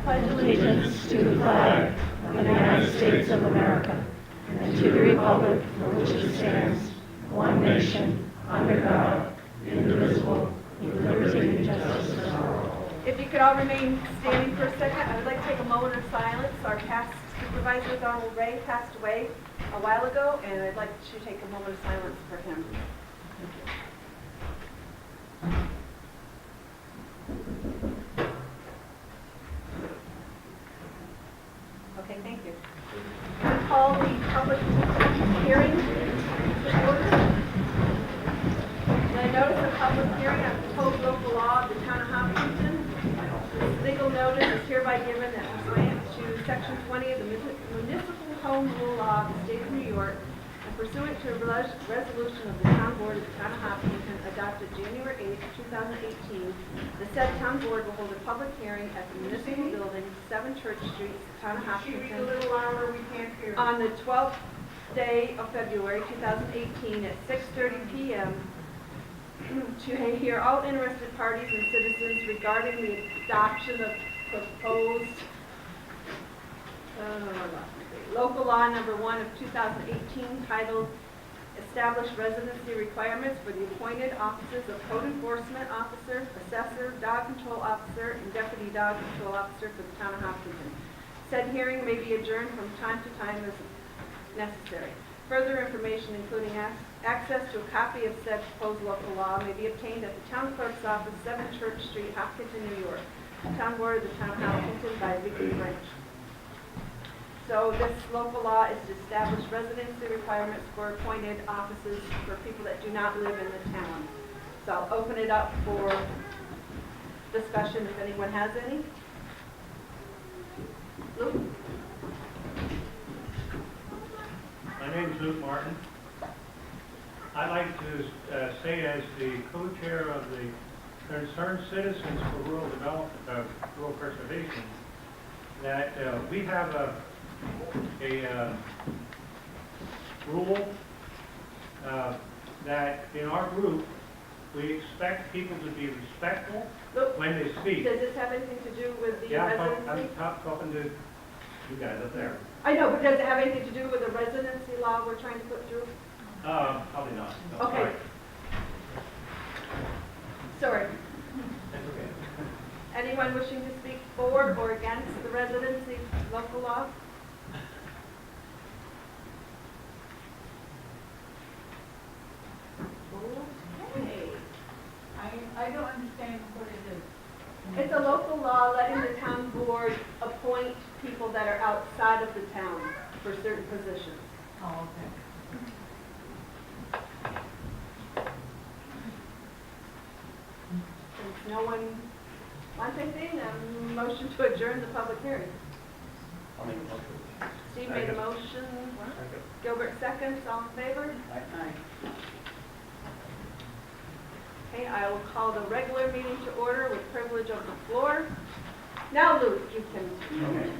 pledge allegiance to the flag of the United States of America and to the republic for which it stands, one nation, under God, indivisible, with liberty and justice for all. If you could all remain standing for a second, I would like to take a moment of silence. Our past supervisor, Donald Ray, passed away a while ago, and I'd like to take a moment of silence for him. Okay, thank you. I call the public hearing to order. The notice of public hearing on proposed local law of the town of Hopkinton. This legal notice is hereby given that pursuant to Section 20 of the Municipal Home Rule Law of the State of New York, and pursuant to a resolution of the Town Board of the Town of Hopkinton adopted January 8, 2018, the said Town Board will hold a public hearing at the Municipal Building, 7 Church Street, Town of Hopkinton, on the 12th day of February 2018 at 6:30 p.m. to hear all interested parties and citizens regarding the adoption of proposed local law number 1 of 2018 titled Establish Residency Requirements for the appointed offices of Code Enforcement Officer, Assessor, Dog Control Officer, and Deputy Dog Control Officer for the Town of Hopkinton. Said hearing may be adjourned from time to time as necessary. Further information, including access to a copy of said proposed local law, may be obtained at the Town Clerk's Office, 7 Church Street, Hopkinton, New York. Town Board of the Town of Hopkinton by Weekly Branch. So this local law is to establish residency requirements for appointed offices for people that do not live in the town. So I'll open it up for discussion if anyone has any. Luke? My name is Luke Martin. I'd like to say as the co-chair of the Concerned Citizens for Rural Development, Rural Preservation, that we have a rule that in our group we expect people to be respectful when they speak. Does this have anything to do with the residency? I'm talking to you guys up there. I know, but does it have anything to do with the residency law we're trying to put through? Probably not. No, Okay. Sorry. That's okay. Anyone wishing to speak for or against the residency local law? Okay. I don't understand what it is. It's a local law letting the town board appoint people that are outside of the town for certain positions. Oh, okay. Since no one wants anything, a motion to adjourn the public hearing. I'll make a motion. Steve made a motion. Gilbert seconds. All in favor? Aye. Okay, I will call the regular meeting to order with privilege of the floor. Now, Luke, you can. Okay.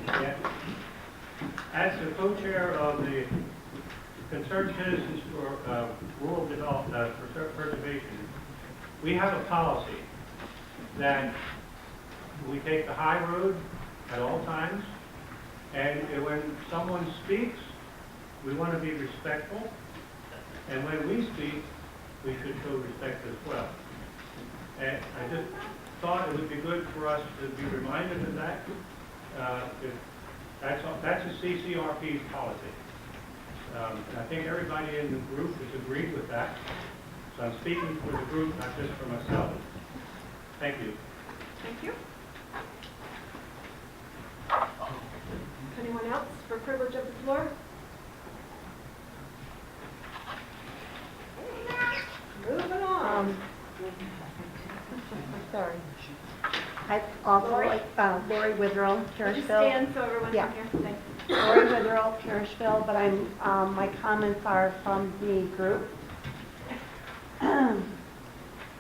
Yeah. As the co-chair of the Concerned Citizens for Rural Development Preservation, we have a policy that we take the high road at all times, and when someone speaks, we want to be respectful, and when we speak, we should show respect as well. And I just thought it would be good for us to be reminded of that. That's a CCRP's policy. And I think everybody in the group has agreed with that. So I'm speaking for the group, not just for myself. Thank you. Thank you. Anyone else for privilege of the floor? Moving on. Sorry. I also Lori? like Lori Witherell, Would you Kirschville. stand so everyone Yeah. can hear? Thanks. Lori Witherell, Kirschville, but my comments are from the group.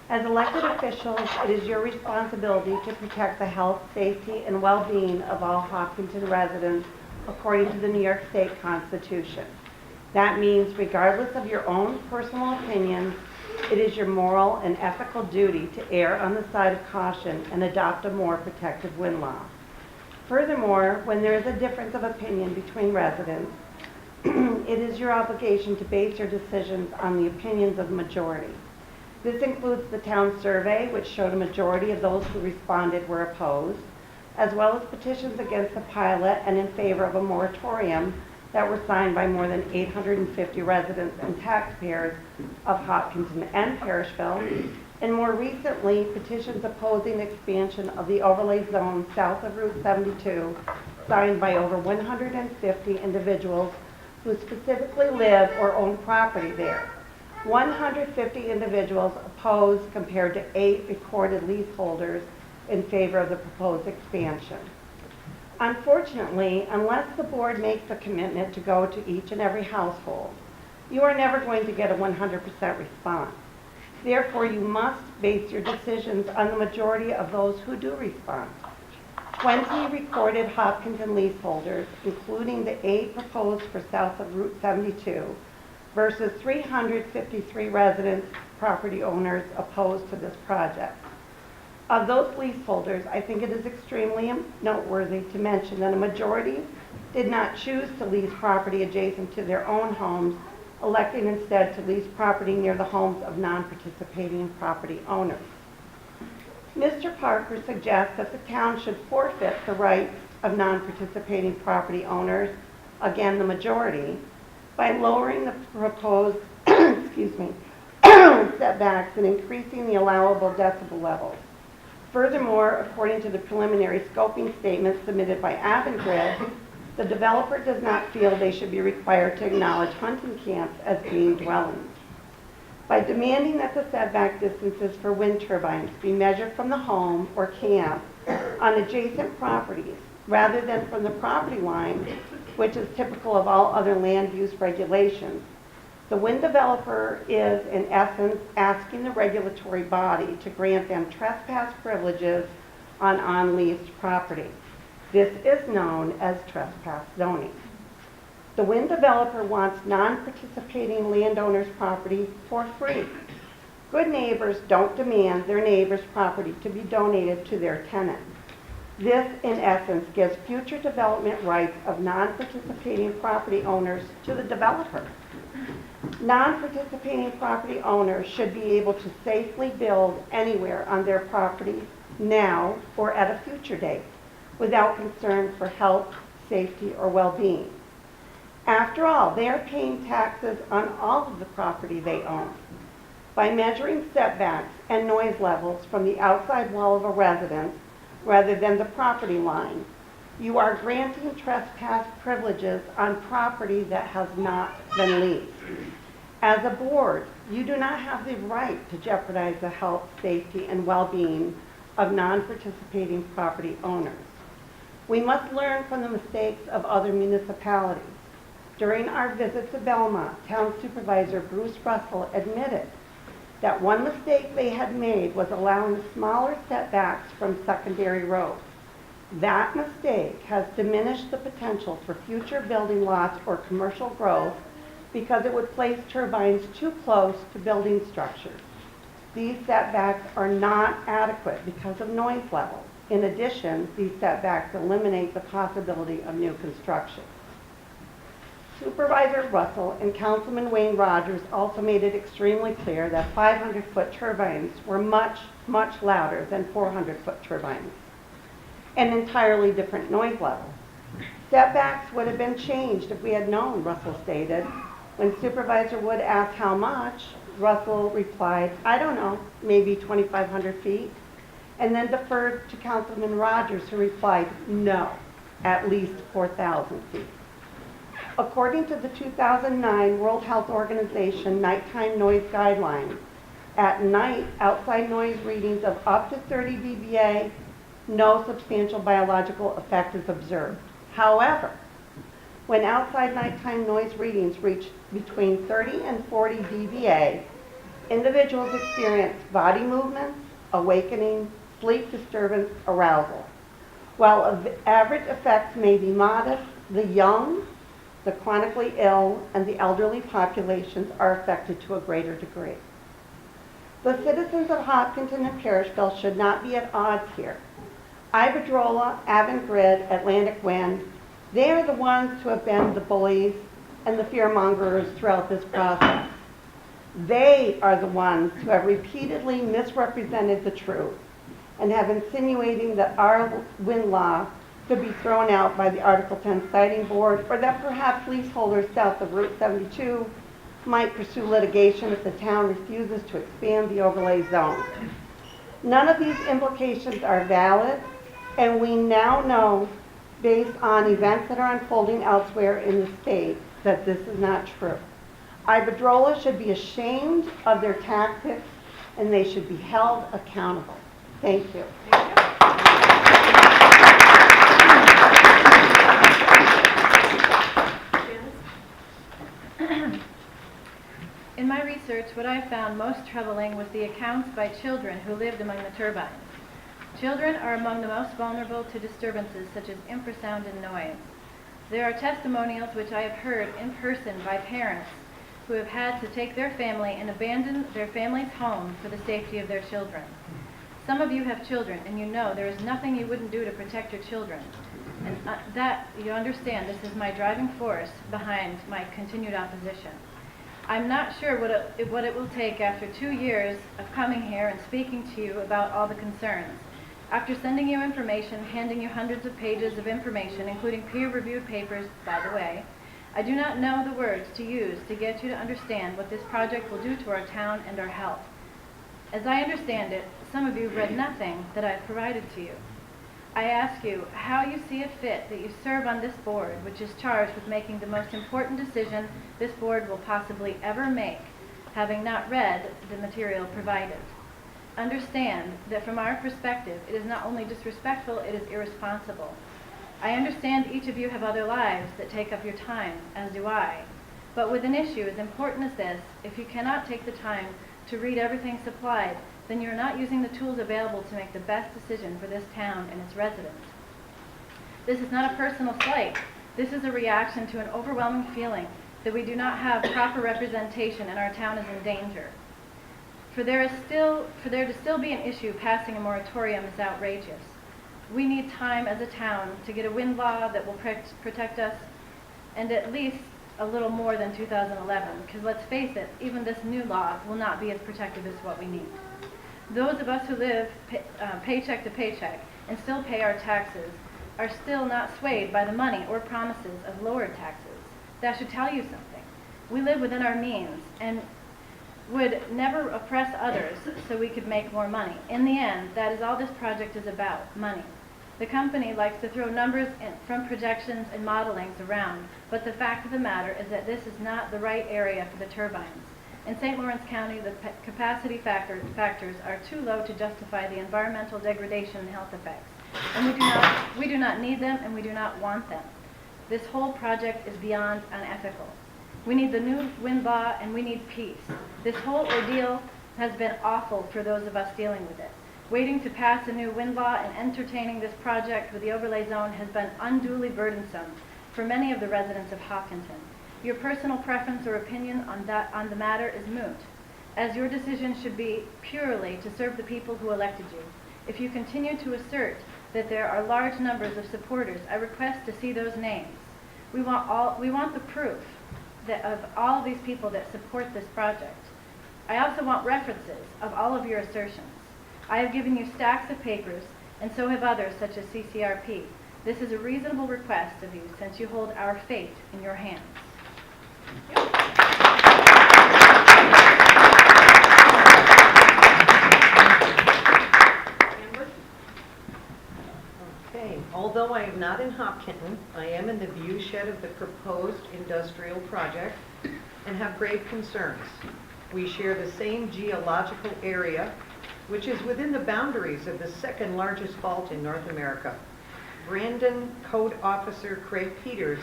As elected officials, it is your responsibility to protect the health, safety, and well-being of all Hopkinton residents according to the New York State Constitution. That means regardless of your own personal opinions, It is your moral and ethical duty to err on the side of caution and adopt a more protective wind law. Furthermore, when there is a difference of opinion between residents, it is your obligation to base your decisions on the opinions of the majority. This includes the town survey, which showed a majority of those who responded were opposed, as well as petitions against the pilot and in favor of a moratorium that were signed by more than 850 residents and taxpayers of Hopkinton and Parrishville, and more recently, petitions opposing expansion of the overlay zone south of Route 72, signed by over 150 individuals who specifically live or own property there. 150 individuals opposed compared to 8 recorded leaseholders in favor of the proposed expansion. Unfortunately, unless the board makes a commitment to go to each and every household, you are never going to get a 100% response. Therefore, you must base your decisions on the majority of those who do respond. 20 recorded Hopkinton leaseholders, including the 8 proposed for south of Route 72, versus 353 residents, property owners opposed to this project. Of those leaseholders, I think it is extremely noteworthy to mention that a majority did not choose to lease property adjacent to their own homes, electing instead to lease property near the homes of non-participating property owners. Mr. Parker suggests that the town should forfeit the rights of non-participating property owners, again the majority, by lowering the proposed setbacks and increasing the allowable decibel levels. Furthermore, according to the preliminary scoping statement submitted by Avangrid, the developer does not feel they should be required to acknowledge hunting camps as being dwellings. By demanding that the setback distances for wind turbines be measured from the home or camp on adjacent properties rather than from the property line, which is typical of all other land use regulations, the wind developer is, in essence, asking the regulatory body to grant them trespass privileges on unleased property. This is known as trespass zoning. The wind developer wants non-participating landowners' property for free. Good neighbors don't demand their neighbor's property to be donated to their tenant. This, in essence, gives future development rights of non-participating property owners to the developer. Non-participating property owners should be able to safely build anywhere on their property now or at a future date without concern for health, safety, or well-being. After all, they are paying taxes on all of the property they own. By measuring setbacks and noise levels from the outside wall of a residence rather than the property line, you are granting trespass privileges on property that has not been leased. As a board, you do not have the right to jeopardize the health, safety, and well-being of non-participating property owners. We must learn from the mistakes of other municipalities. During our visit to Belmont, Town Supervisor Bruce Russell admitted that one mistake they had made was allowing smaller setbacks from secondary roads. That mistake has diminished the potential for future building lots or commercial growth because it would place turbines too close to building structures. These setbacks are not adequate because of noise levels. In addition, these setbacks eliminate the possibility of new construction. Supervisor Russell and Councilman Wayne Rogers also made it extremely clear that 500-foot turbines were much, much louder than 400-foot turbines, an entirely different noise level. Setbacks would have been changed if we had known, Russell stated. When Supervisor Wood asked how much, Russell replied, I don't know, maybe 2,500 feet, and then deferred to Councilman Rogers, who replied, no, at least 4,000 feet. According to the 2009 World Health Organization nighttime noise guidelines, at night, outside noise readings of up to 30 dBA, no substantial biological effect is observed. However, when outside nighttime noise readings reach between 30 and 40 dBA, individuals experience body movements, awakening, sleep disturbance, arousal. While average effects may be modest, the young, the chronically ill, and the elderly populations are affected to a greater degree. The citizens of Hopkinton and Parishville should not be at odds here. Iberdrola, Avangrid, Atlantic Wind, they are the ones who have been the bullies and the fearmongers throughout this process. They are the ones who have repeatedly misrepresented the truth and have insinuating that our wind law could be thrown out by the Article 10 Siting Board, or that perhaps leaseholders south of Route 72 might pursue litigation if the town refuses to expand the overlay zone. None of these implications are valid, and we now know, based on events that are unfolding elsewhere in the state, that this is not true. Iberdrola should be ashamed of their tactics, and they should be held accountable. Thank you. In my research, what I found most troubling was the accounts by children who lived among the turbines. Children are among the most vulnerable to disturbances such as infrasound and noise. There are testimonials which I have heard in person by parents who have had to take their family and abandon their family's home for the safety of their children. Some of you have children, and you know there is nothing you wouldn't do to protect your children. And that, you understand, this is my driving force behind my continued opposition. I'm not sure what it will take after 2 years of coming here and speaking to you about all the concerns. After sending you information, handing you hundreds of pages of information, including peer-reviewed papers, by the way, I do not know the words to use to get you to understand what this project will do to our town and our health. As I understand it, some of you read nothing that I've provided to you. I ask you how you see it fit that you serve on this board, which is charged with making the most important decision this board will possibly ever make, having not read the material provided. Understand that from our perspective, it is not only disrespectful, it is irresponsible. I understand each of you have other lives that take up your time, as do I. But with an issue as important as this, if you cannot take the time to read everything supplied, then you're not using the tools available to make the best decision for this town and its residents. This is not a personal slight. This is a reaction to an overwhelming feeling that we do not have proper representation and our town is in danger. For there to still be an issue passing a moratorium is outrageous. We need time as a town to get a wind law that will protect us, and at least a little more than 2011, because let's face it, even this new law will not be as protective as what we need. Those of us who live paycheck to paycheck and still pay our taxes are still not swayed by the money or promises of lowered taxes. That should tell you something. We live within our means and would never oppress others so we could make more money. In the end, that is all this project is about, money. The company likes to throw numbers from projections and modelings around, but the fact of the matter is that this is not the right area for the turbines. In St. Lawrence County, the capacity factors are too low to justify the environmental degradation and health effects. And we do not need them, and we do not want them. This whole project is beyond unethical. We need the new wind law, and we need peace. This whole ordeal has been awful for those of us dealing with it. Waiting to pass a new wind law and entertaining this project with the overlay zone has been unduly burdensome for many of the residents of Hopkinton. Your personal preference or opinion on the matter is moot, as your decision should be purely to serve the people who elected you. If you continue to assert that there are large numbers of supporters, I request to see those names. We want the proof of all of these people that support this project. I also want references of all of your assertions. I have given you stacks of papers, and so have others such as CCRP. This is a reasonable request of you since you hold our fate in your hands. Okay, although I am not in Hopkinton, I am in the view shed of the proposed industrial project and have grave concerns. We share the same geological area, which is within the boundaries of the second largest fault in North America. Brandon Code Officer Craig Peters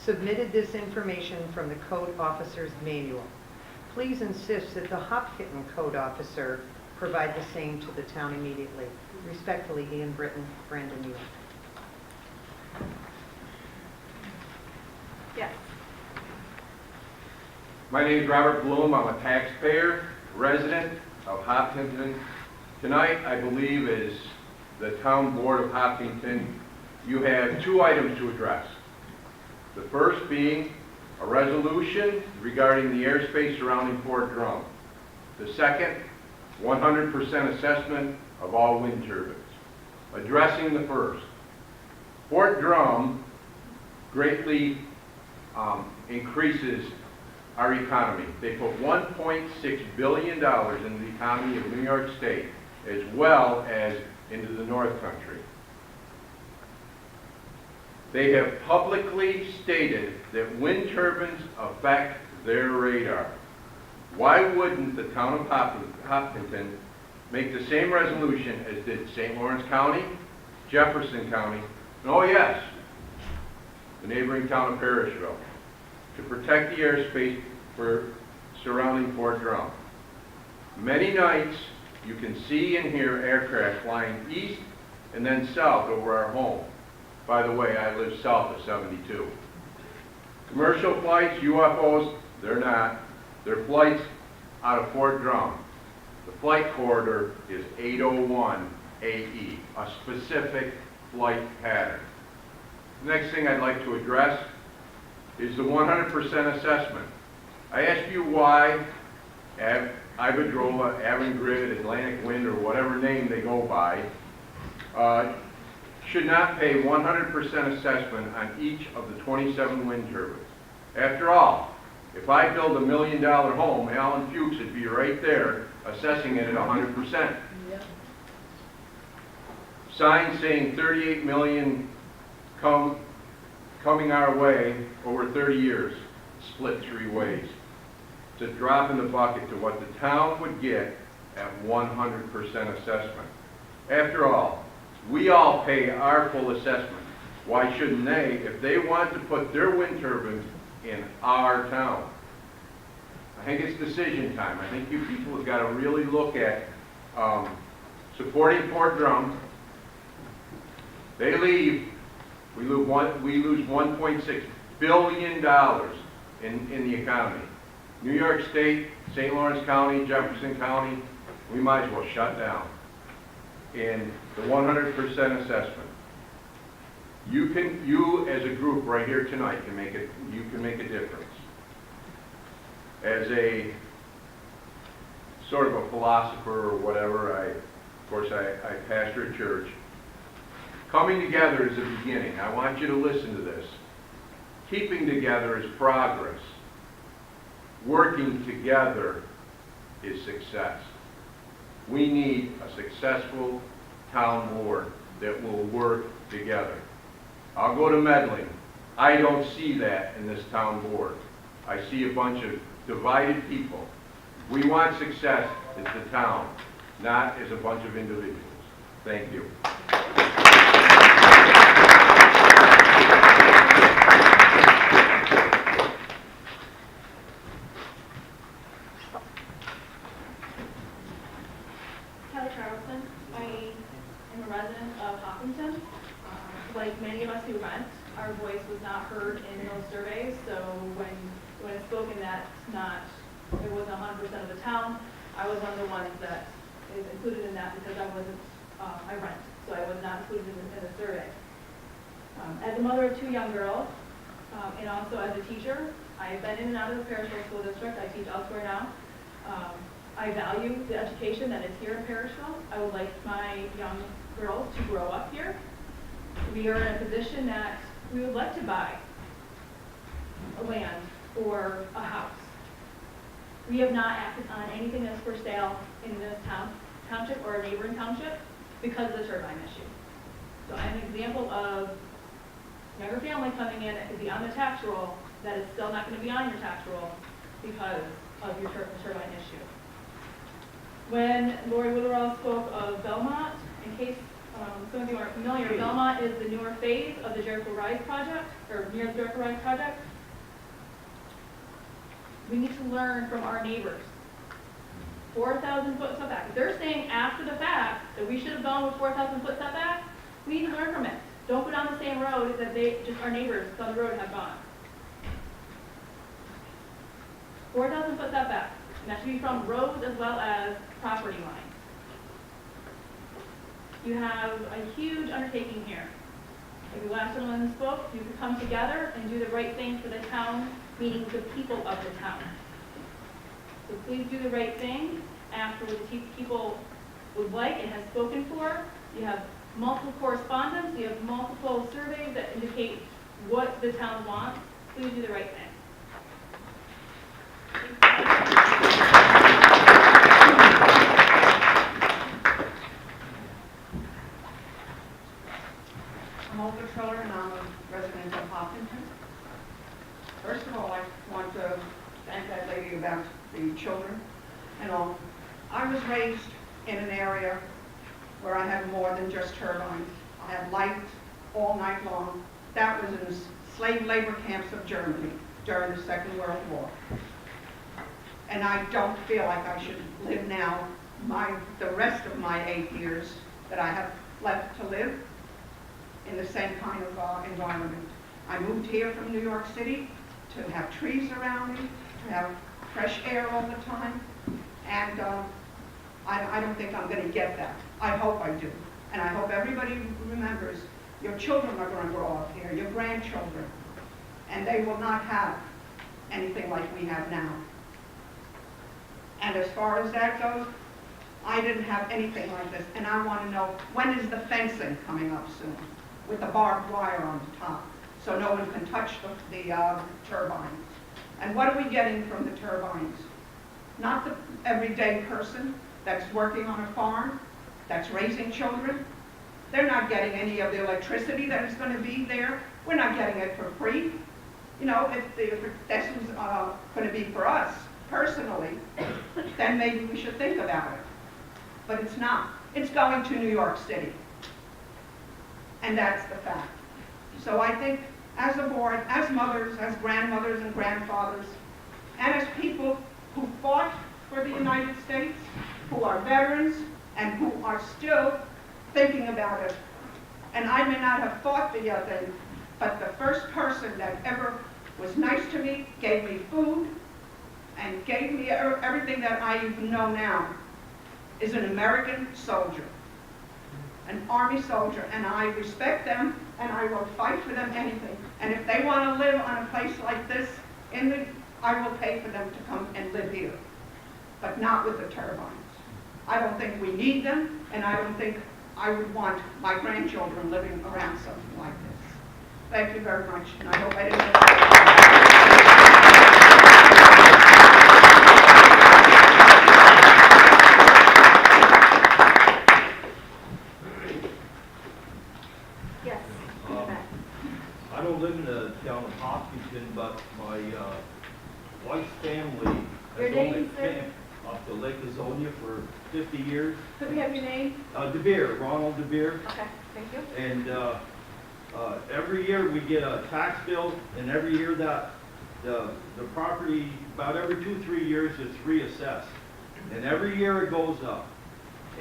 submitted this information from the Code Officer's Manual. Please insist that the Hopkinton Code Officer provide the same to the town immediately. Respectfully, Ian Britton, Brandon, New York. Yes. My name is Robert Bloom. I'm a taxpayer, resident of Hopkinton. Tonight, I believe, is the Town Board of Hopkinton. You have two items to address. The first being a resolution regarding the airspace surrounding Fort Drum. The second, 100% assessment of all wind turbines. Addressing the first, Fort Drum greatly increases our economy. They put $1.6 billion into the economy of New York State, as well as into the North Country. They have publicly stated that wind turbines affect their radar. Why wouldn't the town of Hopkinton make the same resolution as did St. Lawrence County, Jefferson County, and oh yes, the neighboring town of Parrishville, to protect the airspace for surrounding Fort Drum? Many nights you can see and hear aircraft flying east and then south over our home. By the way, I live south of 72. Commercial flights, UFOs, they're not. They're flights out of Fort Drum. The flight corridor is 801 AE, a specific flight pattern. The next thing I'd like to address is the 100% assessment. I asked you why Iberdrola, Avangrid, Atlantic Wind, or whatever name they go by, should not pay 100% assessment on each of the 27 wind turbines. After all, if I build $1 million home, Alan Fuchs would be right there assessing it at 100%. Signs saying 38 million coming our way over 30 years, split three ways. It's a drop in the bucket to what the town would get at 100% assessment. After all, we all pay our full assessment. Why shouldn't they, if they want to put their wind turbines in our town? I think it's decision time. I think you people have got to really look at supporting Fort Drum. They leave, we lose $1.6 billion in the economy. New York State, St. Lawrence County, Jefferson County, we might as well shut down. In the 100% assessment, you as a group right here tonight can make it. You can make a difference. As a sort of a philosopher or whatever, of course I pastor a church. Coming together is a beginning. I want you to listen to this. Keeping together is progress. Working together is success. We need a successful town board that will work together. I'll go to meddling. I don't see that in this town board. I see a bunch of divided people. We want success as the town, not as a bunch of individuals. Thank you. Like many of us who rent, our voice was not heard in those surveys, so when it's spoken that it wasn't 100% of the town, I was one of the ones that is included in that because I rent, so I was not included in the survey. As a mother of two young girls, and also as a teacher, I've been in and out of the Parrishville School District. I teach elsewhere now. I value the education that is here in Parrishville. I would like my young girls to grow up here. We are in a position that we would like to buy a land or a house. We have not acted on anything that's for sale in this township or a neighboring township because of the turbine issue. So I'm an example of younger family coming in that could be on the tax roll that is still not going to be on your tax roll because of your turbine issue. When Lori Witherell spoke of Belmont, in case some of you aren't familiar, Belmont is the newer phase of the Jericho Rise project, or near the Jericho Rise project. We need to learn from our neighbors. 4,000 foot setback. If they're saying after the fact that we should have gone with 4,000 foot setback, we need to learn from it. Don't go down the same road that our neighbors down the road have gone. 4,000 foot setback. And that should be from roads as well as property lines. You have a huge undertaking here. Like the last gentleman spoke, you could come together and do the right thing for the town, meaning the people of the town. So please do the right thing, ask for what the people would like and have spoken for. You have multiple correspondence, you have multiple surveys that indicate what the town wants. Please do the right thing. I'm Olga Triller, and I'm a resident of Hopkinton. First of all, I want to thank that lady about the children and all. I was raised in an area where I had more than just turbines. I had lights all night long. That was in slave labor camps of Germany during the Second World War. And I don't feel like I should live now the rest of my 8 years that I have left to live in the same kind of environment. I moved here from New York City to have trees around me, to have fresh air all the time, and I don't think I'm going to get that. I hope I do. And I hope everybody remembers your children are going to grow up here, your grandchildren, and they will not have anything like we have now. And as far as that goes, I didn't have anything like this, and I want to know, when is the fencing coming up soon with the barbed wire on the top so no one can touch the turbines? And what are we getting from the turbines? Not the everyday person that's working on a farm, that's raising children. They're not getting any of the electricity that is going to be there. We're not getting it for free. You know, if this was going to be for us personally, then maybe we should think about it. But it's not. It's going to New York City. And that's the fact. So I think as a board, as mothers, as grandmothers and grandfathers, and as people who fought for the United States, who are veterans, and who are still thinking about it. And I may not have fought the other thing, but the first person that ever was nice to me, gave me food, and gave me everything that I even know now, is an American soldier, an Army soldier, and I respect them, and I will fight for them anything. And if they want to live on a place like this, I will pay for them to come and live here, but not with the turbines. I don't think we need them, and I don't think I would want my grandchildren living around something like this. Thank you very much, and I hope I didn't... Yes. I don't live in the town of Hopkinton, but my wife's family Your has name, owned a sir? camp up to Lake Azonia for 50 years. Could we have your name? DeBeer, Ronald DeBeer. Okay, thank you. And every year we get a tax bill, and every year that the property, about every 2-3 years, it's reassessed. And every year it goes up.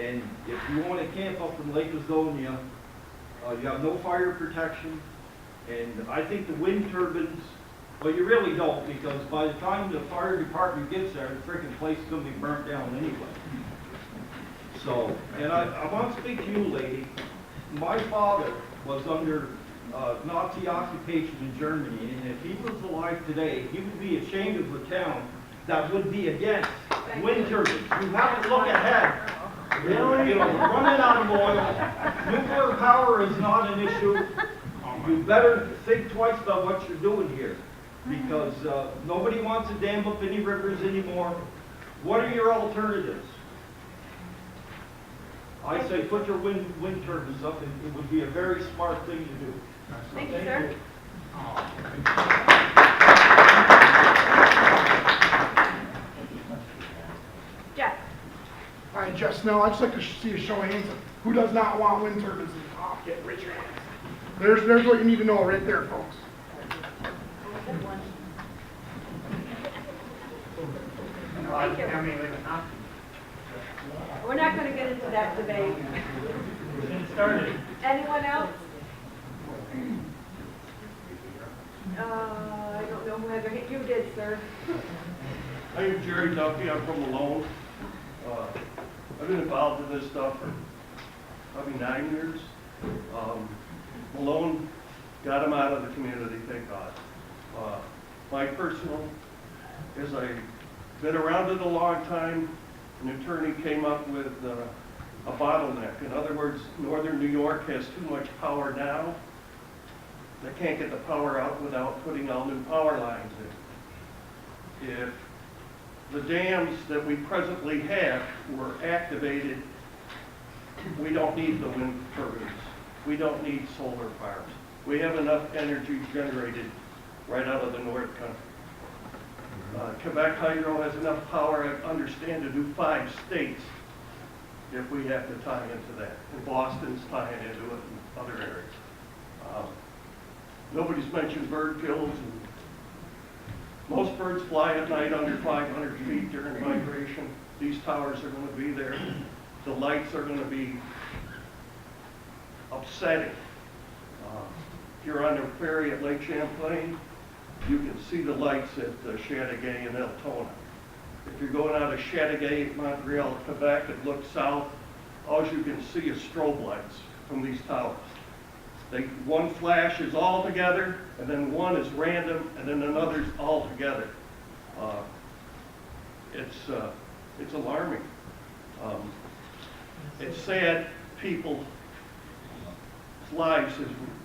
And if you want to camp up in Lake Azonia, you have no fire protection, and I think the wind turbines, well, you really don't, because by the time the fire department gets there, the freaking place is going to be burnt down anyway. So, and I want to speak to you, lady. My father was under Nazi occupation in Germany, and if he was alive today, he would be ashamed of the town that would be against wind turbines. You have to look ahead. You know, we're running out of oil. Nuclear power is not an issue. You better think twice about what you're doing here, because nobody wants to dam up any rivers anymore. What are your alternatives? I say put your wind turbines up, and it would be a very smart thing to do. Thank you, sir. Jeff? All right, Jeff Snell, I'd just like to see a show of hands of who does not want wind turbines in top. Get raise your hands. There's what you need to know right there, folks. Thank you. We're not going to get into that debate. It started. Anyone else? I don't know who has their hand. You did, sir. My name's Jerry Duffy, I'm from Malone. I've been involved in this stuff for probably 9 years. Malone got him out of the community, thank God. My personal is I've been around it a long time. An attorney came up with a bottleneck. In other words, Northern New York has too much power now. They can't get the power out without putting all new power lines in. If the dams that we presently have were activated, we don't need the wind turbines. We don't need solar farms. We have enough energy generated right out of the North Country. Quebec Hydro has enough power, I understand, to do 5 states if we have to tie into that. And Boston's tying into it and other areas. Nobody's mentioned bird kills. And most birds fly at night under 500 feet during migration. These towers are going to be there. The lights are going to be upsetting. If you're on the ferry at Lake Champlain, you can see the lights at Chateauguay and Altona. If you're going out of Chateauguay, Montreal, Quebec, and look south, all you can see is strobe lights from these towers. One flash is all together, and then one is random, and then another's all together. It's alarming. It's sad people's lives.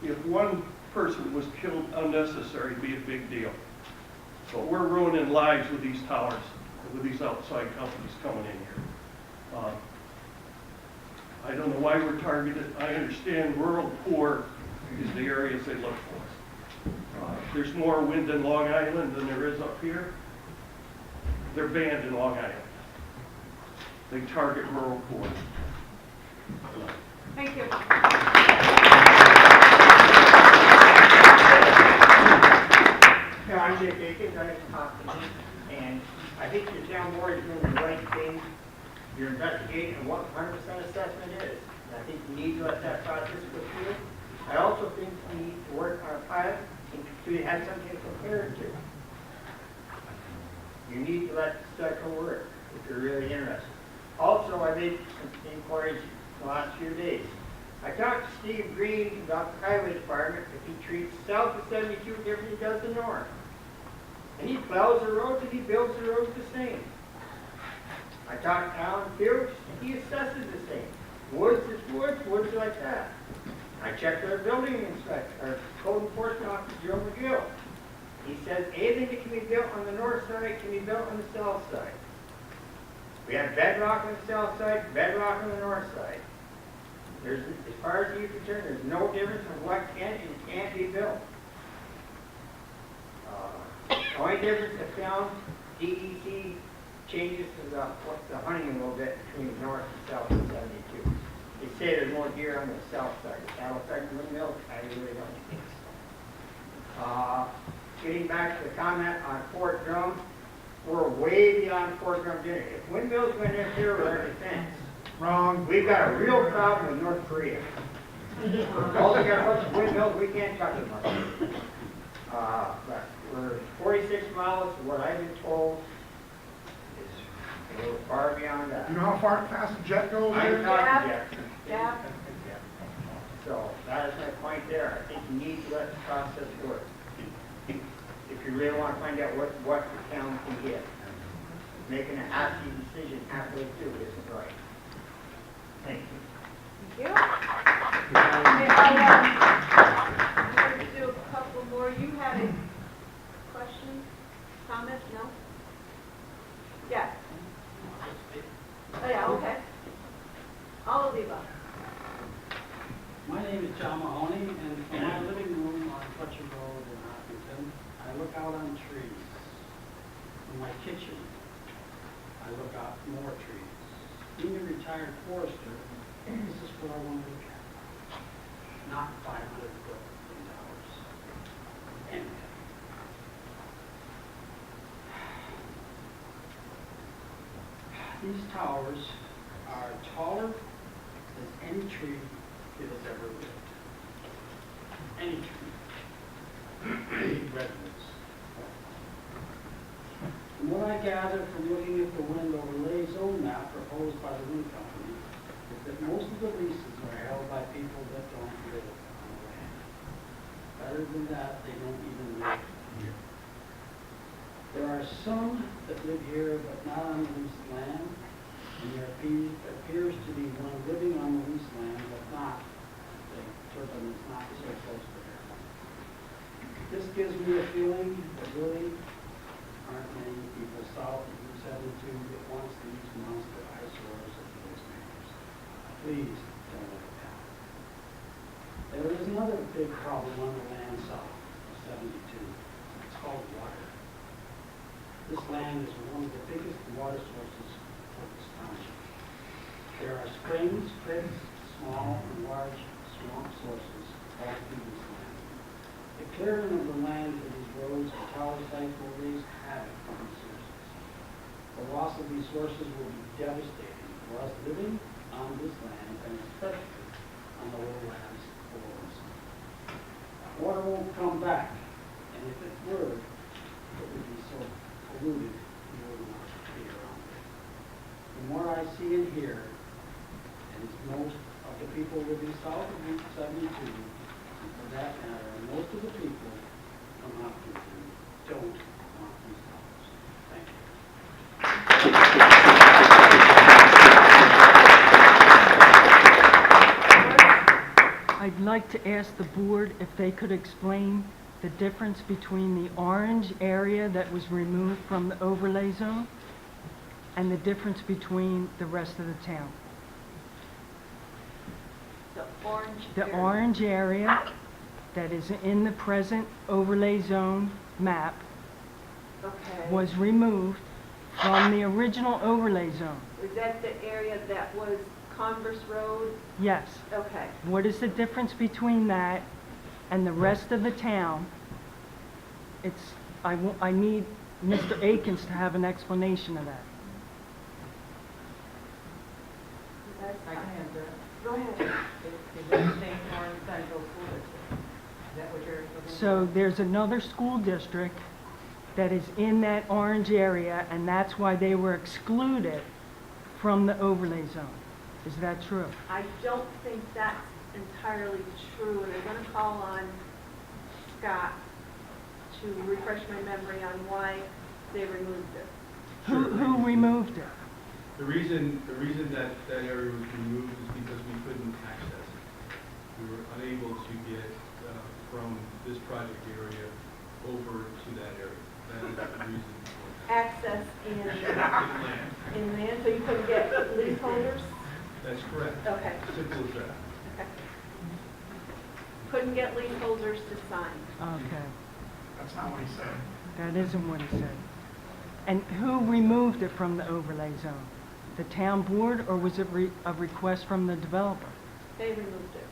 If one person was killed unnecessary, it'd be a big deal. But we're ruining lives with these towers, with these outside companies coming in here. I don't know why we're targeted. I understand rural poor is the areas they look for. There's more wind in Long Island than there is up here. They're banned in Long Island. They target rural poor. Thank you. Yeah, I'm Dick Akins, I'm from Hopkinton, and I think your town board is doing the right thing. You're investigating what 100% assessment is. And I think you need to let that process go through. I also think we need to work on a pilot to have something to compare it to. You need to let the cycle work if you're really interested. Also, I made some inquiries the last few days. I talked to Steve Green about the highway department, if he treats south of 72 different than he does the north. And he plows the roads and he builds the roads the same. I talked to Alan Fields, and he assesses the same. Woods is woods, woods are like that. I checked our building inspector, our code enforcement officer, Joe McGill. He says anything that can be built on the north side can be built on the south side. We have bedrock on the south side, bedrock on the north side. There's, as far as you're concerned, there's no difference in what can and can't be built. The only difference I found, DEC changes to the hunting a little bit between north and south of 72. They say there's more deer on the south side. Is that affecting windmills? I really don't think so. Getting back to the comment on Fort Drum, we're way beyond Fort Drum dinner. If windmills going to interfere with our defense, Wrong. we've got a real problem with North Korea. All they got a bunch of windmills, we can't touch them. But we're 46 miles, what I've been told is a little far beyond that. You know how fast the jet goes I'm there? talking Jackson. Yeah. So that is my point there. I think you need to let the process work. If you really want to find out what the town can get. Making a hasty decision halfway through isn't right. Thank you. Thank you. I'm going to do a couple more. You had a question, comment? No? Yes. Oh, yeah, okay. All of the above. My name is John Mahoney, and from my living room on Fletcher Road in Hopkinton, I look out on trees. In my kitchen, I look out more trees. Being a retired forester, this is what I want to look at. Not 500-foot towers. Anyway. These towers are taller than any tree that has ever lived. Any tree. Redwoods. From what I gather from looking at the wind overlay zone map proposed by the wind company is that most of the leases are held by people that don't live on the land. Better than that, they don't even live here. There are some that live here but not on the leased land, and there appears to be one living on the leased land but not, the turbine is not so close to there. This gives me a feeling that really aren't many people south of Route 72 that wants these monster eyesores of those neighbors. Please don't let it happen. There is another big problem on the land south of 72. It's called water. This land is one of the biggest water sources for this township. There are springs, creeks, small and large swamp sources all through this land. The clearing of the land for these roads and tower sites will raise havoc on these sources. The loss of these sources will be devastating for us living on this land and especially on the lowlands below us. Water won't come back, and if it were, it would be so polluted you wouldn't want to be around it. From what I see and hear, and most of the people living south of Route 72, and for that matter, most of the people from Hopkinton don't want these towers. Thank you. I'd like to ask the board if they could explain the difference between the orange area that was removed from the overlay zone and the difference between the rest of the town. The orange area that is in the present overlay zone map Okay. was removed from the original overlay zone. Is that the area that was Converse Road? Yes. Okay. What is the difference between that and the rest of the town? I need Mr. Akins to have an explanation of that. I can answer it. Go ahead. Is that the same Orange Central School District? Is that what you're looking for? So there's another school district that is in that orange area, and that's why they were excluded from the overlay zone. Is that true? I don't think that's entirely true, and I'm going to call on Scott to refresh my memory on why they removed it. Who removed it? The reason that area was removed is because we couldn't access it. We were unable to get from this project area over to that area. That is the reason for that. Access in Land. land, so you couldn't get leaseholders? That's correct. Okay. Simple as that. Okay. Couldn't get leaseholders to sign. Okay, That's not what he said. that isn't what he said. And who removed it from the overlay zone? The town board, or was it a request from the developer? They removed it.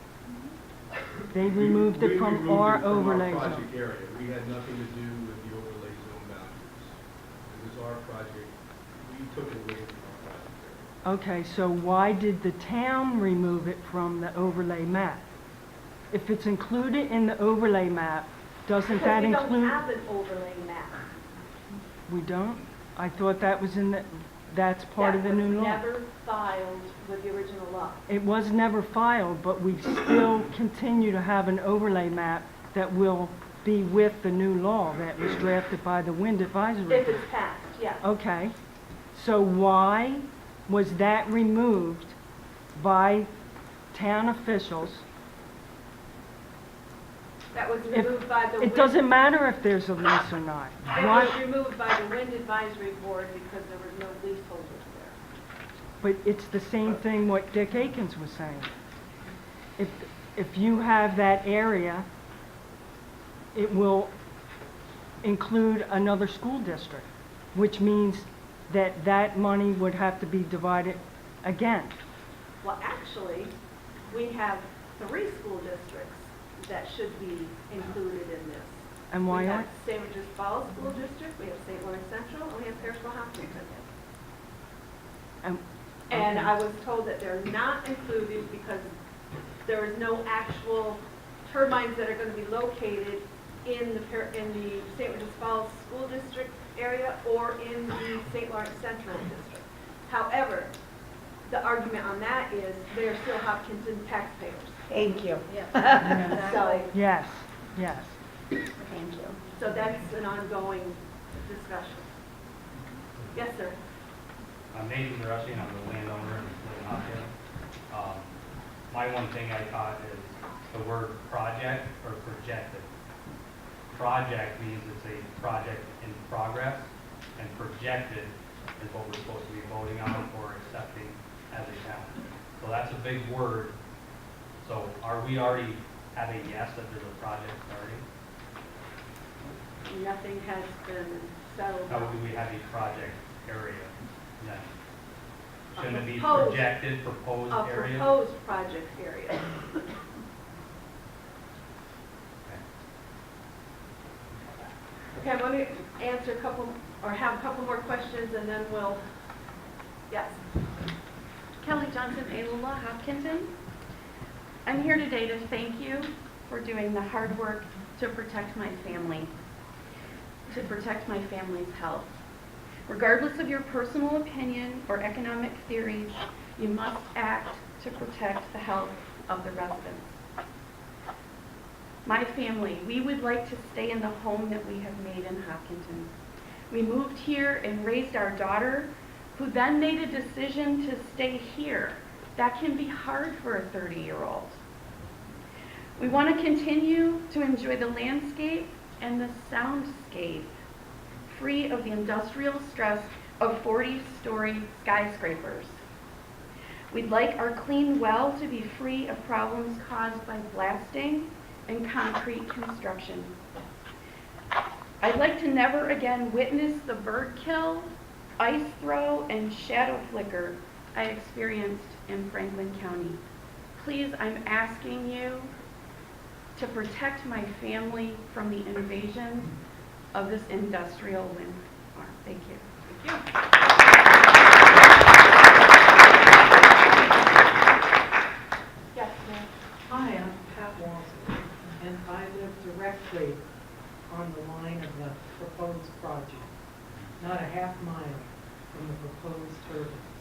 They removed it from our overlay Our zone. project area. We had nothing to do with the overlay zone boundaries. It was our project. We took it away from our project area. Okay, so why did the town remove it from the overlay map? If it's included in the overlay map, doesn't Because that we don't include? have an overlay map. We don't? I thought that was in the, that's part of the new law. That was never filed with the original law. It was never filed, but we still continue to have an overlay map that will be with the new law that was drafted by the Wind Advisory If Board. it's passed, yes. Okay, so why was that removed by town officials? That was If- removed by the. It doesn't matter if there's a lease or not. It Why? was removed by the Wind Advisory Board because there was no leaseholders there. But it's the same thing what Dick Akins was saying. If you have that area, it will include another school district, which means that that money would have to be divided again. Well, actually, we have 3 school districts that should be included in this. And why We have aren't? St. Regis Falls School District, we have St. Lawrence Central, and we have Perishable Hopkinton. And I was told that they're not included because there is no actual turbines that are going to be located in the St. Regis Falls School District area or in the St. Lawrence Central District. However, the argument on that is they are still Hopkinton taxpayers. Thank you. So, Yes, yes. Thank you. so that's an ongoing discussion. Yes, sir. I'm Nathan Rushing, I'm the landowner and live in Hopkins. My one thing I caught is the word project or projected. Project means it's a project in progress, and projected is what we're supposed to be voting on or accepting as a town. So that's a big word. So are we already have a yes that there's a project starting? Nothing has been settled. How do we have a project area then? Shouldn't it be Proposed. projected, proposed A area? proposed project area. Okay, I'm going to answer a couple, or have a couple more questions, and then we'll, yes. Kelly Johnson, Ayala, Hopkinton. I'm here today to thank you for doing the hard work to protect my family, to protect my family's health. Regardless of your personal opinion or economic theories, you must act to protect the health of the residents. My family, we would like to stay in the home that we have made in Hopkinton. We moved here and raised our daughter, who then made a decision to stay here. That can be hard for a 30-year-old. We want to continue to enjoy the landscape and the soundscape, free of the industrial stress of 40-story skyscrapers. We'd like our clean well to be free of problems caused by blasting and concrete construction. I'd like to never again witness the bird kill, ice throw, and shadow flicker I experienced in Franklin County. Please, I'm asking you to protect my family from the invasion of this industrial wind farm. Thank you. Thank you. Yes, ma'am. Hi, I'm Pat Walton, and I live directly on the line of the proposed project, not a half mile from the proposed turbines,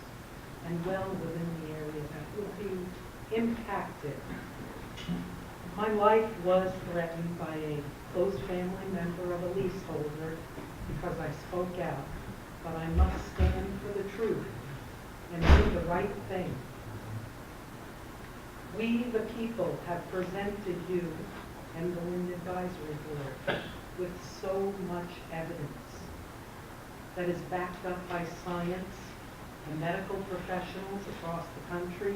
and well within the area that would be impacted. My life was threatened by a close family member of a leaseholder because I spoke out, but I must stand for the truth and do the right thing. We, the people, have presented you and the Wind Advisory Board with so much evidence that is backed up by science and medical professionals across the country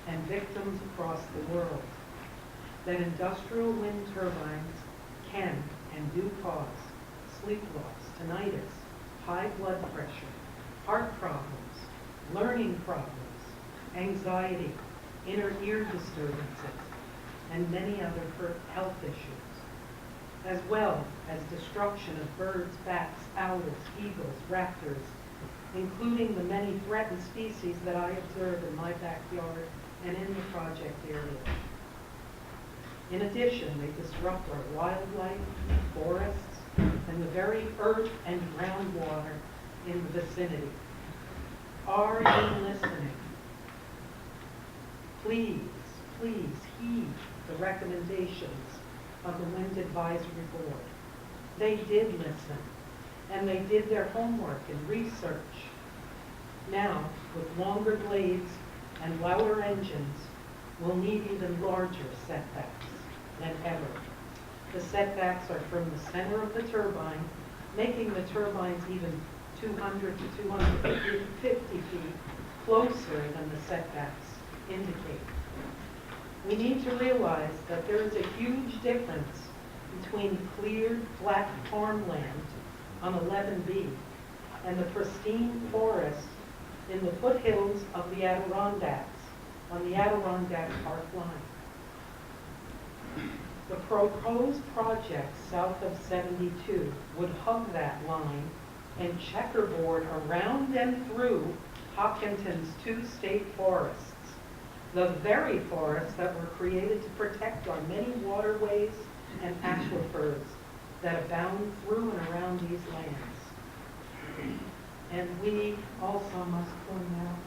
and victims across the world, that industrial wind turbines can and do cause sleep loss, tinnitus, high blood pressure, heart problems, learning problems, anxiety, inner ear disturbances, and many other health issues, as well as destruction of birds, bats, owls, eagles, raptors, including the many threatened species that I observe in my backyard and in the project area. In addition, they disrupt our wildlife, forests, and the very earth and groundwater in the vicinity. Are you listening? Please, please heed the recommendations of the Wind Advisory Board. They did listen, and they did their homework and research. Now, with longer blades and louder engines, we'll need even larger setbacks than ever. The setbacks are from the center of the turbine, making the turbines even 200 to 250 feet closer than the setbacks indicate. We need to realize that there is a huge difference between cleared flat farmland on 11B and the pristine forest in the foothills of the Adirondacks on the Adirondack Park line. The proposed project south of 72 would hug that line and checkerboard around and through Hopkinton's two state forests, the very forests that were created to protect our many waterways and aquifers that abound through and around these lands. And we also must point out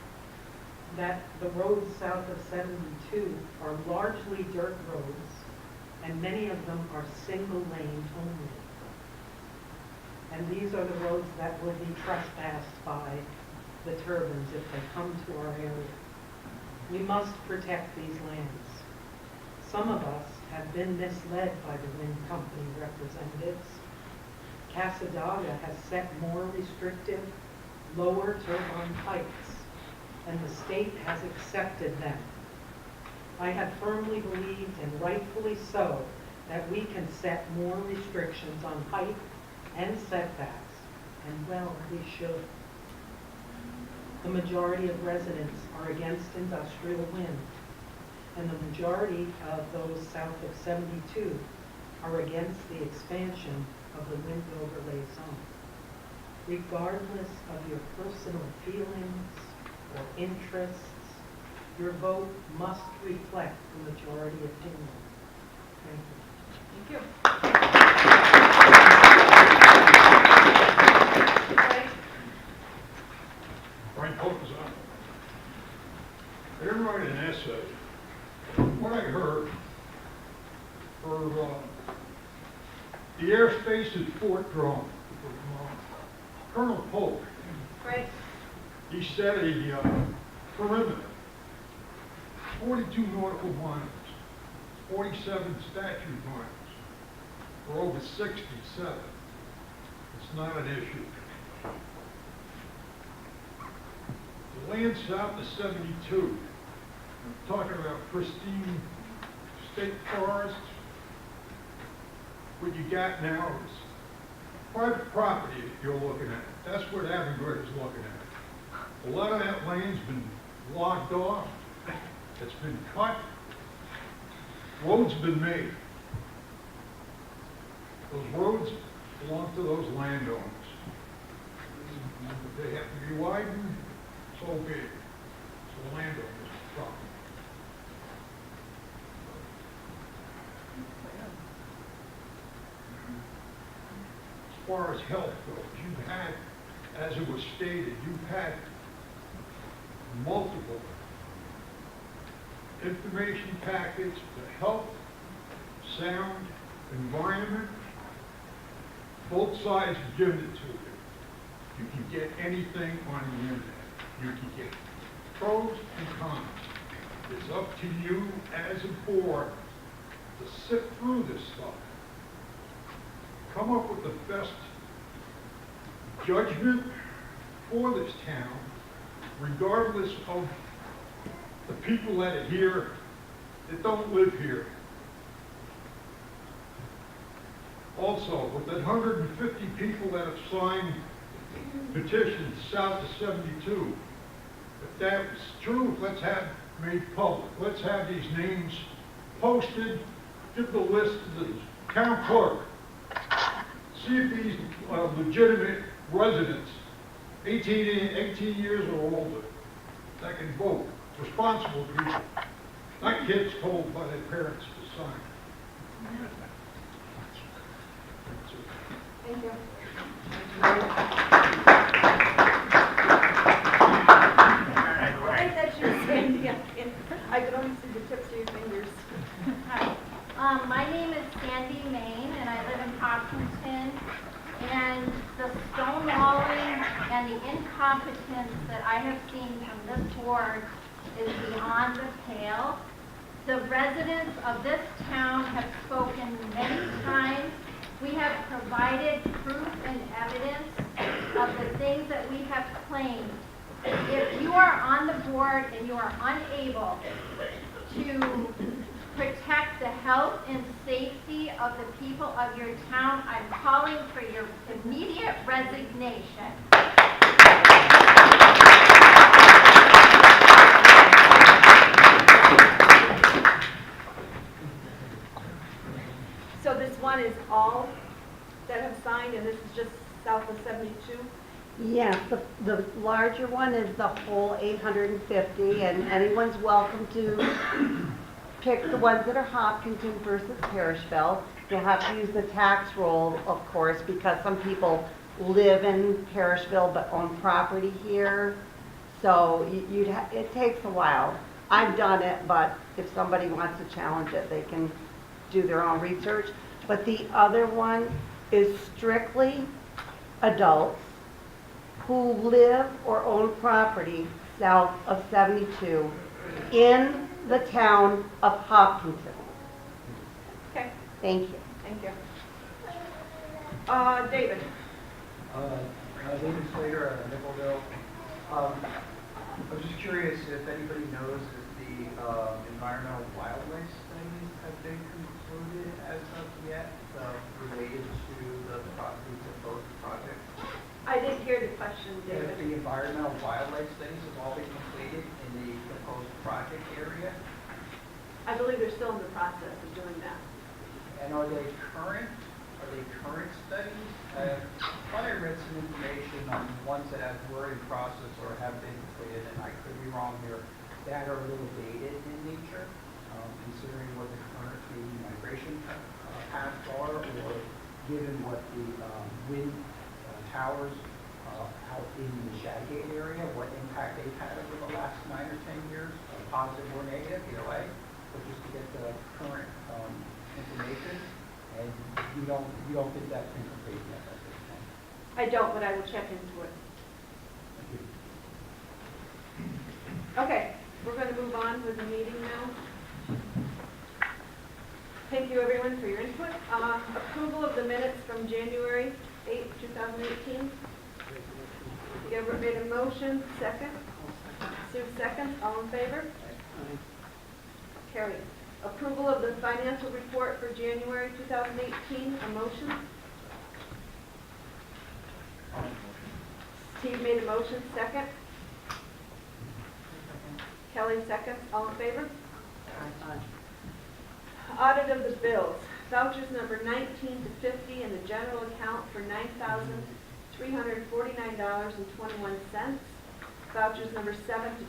that the roads south of 72 are largely dirt roads, and many of them are single lane only. And these are the roads that will be trespassed by the turbines if they come to our area. We must protect these lands. Some of us have been misled by the wind company representatives. Casadaga has set more restrictive, lower turbine heights, and the state has accepted them. I have firmly believed, and rightfully so, that we can set more restrictions on height and setbacks, and well, we should. The majority of residents are against industrial wind, and the majority of those south of 72 are against the expansion of the wind overlay zone. Regardless of your personal feelings or interests, your vote must reflect the majority opinion. Thank you. Frank Hopkinton. I didn't write an essay. What I heard for the airspace at Fort Drum, Colonel Polk, Right. he set a perimeter, 42 nautical miles, 47 statute miles, for over 67. It's not an issue. The land south of 72, I'm talking about pristine state forests. What you got now is private property that you're looking at. That's what Avangrid is looking at. A lot of that land's been logged off. It's been cut. Roads been made. Those roads belong to those landowners. If they have to be widened, so be it. It's the landowner's problem. As far as health goes, you've had, as it was stated, you've had multiple information packets for health, sound, environment. Both sides have given it to you. You can get anything on the internet. You can get pros and cons. It's up to you as a board to sift through this stuff. Come up with the best judgment for this town, regardless of the people that are here that don't live here. Also, with that 150 people that have signed petitions south of 72, if that's true, let's have made public. Let's have these names posted. Give the list to the town clerk. See if these are legitimate residents, 18 years or older, that can vote. Responsible people, not kids told by their parents to sign. Thank you. I thought you were Sandy. I could only see the tips of your fingers. Hi. My name is Sandy Main, and I live in Hopkinton. And the stonewalling and the incompetence that I have seen from this board is beyond the pale. The residents of this town have spoken many times. We have provided proof and evidence of the things that we have claimed. If you are on the board and you are unable to protect the health and safety of the people of your town, I'm calling for your immediate resignation. So this one is all that have signed, and this is just south of 72? Yes, the larger one is the whole 850, and anyone's welcome to pick the ones that are Hopkinton versus Parishville. You'll have to use the tax roll, of course, because some people live in Parishville but own property here. So it takes a while. I've done it, but if somebody wants to challenge it, they can do their own research. But the other one is strictly adults who live or own property south of 72 in the town of Hopkinton. Okay, Thank you. thank you. David? David Slater, Nickelville. I was just curious if anybody knows if the environmental wildlife studies have been concluded as of yet related to the properties of both projects. I didn't hear the question, If David. the environmental wildlife studies have all been completed in the proposed project area, I believe they're still in the process of doing that. and are they current? Are they current studies? I thought I read some information on ones that were in process or have been completed, and I could be wrong here, that are a little dated in nature, considering what the current migration paths are, or given what the wind towers out in the Shadgate area, what impact they've had over the last 9 or 10 years, positive or negative, either way, but just to get the current information. And you don't think that's been completed yet at this point? I don't, but I will check into it. Okay, we're going to move on with the meeting now. Thank you, everyone, for your input. Approval of the minutes from January 8, 2018. Gilbert made a motion, second. Sue seconds, all in favor? Carried. Approval of the financial report for January 2018, a motion. Steve made a motion, second. Kelly seconds, all in favor? Audit of the bills. Vouchers number 19 to 50 in the general account for $9,349.21. Vouchers number 7 to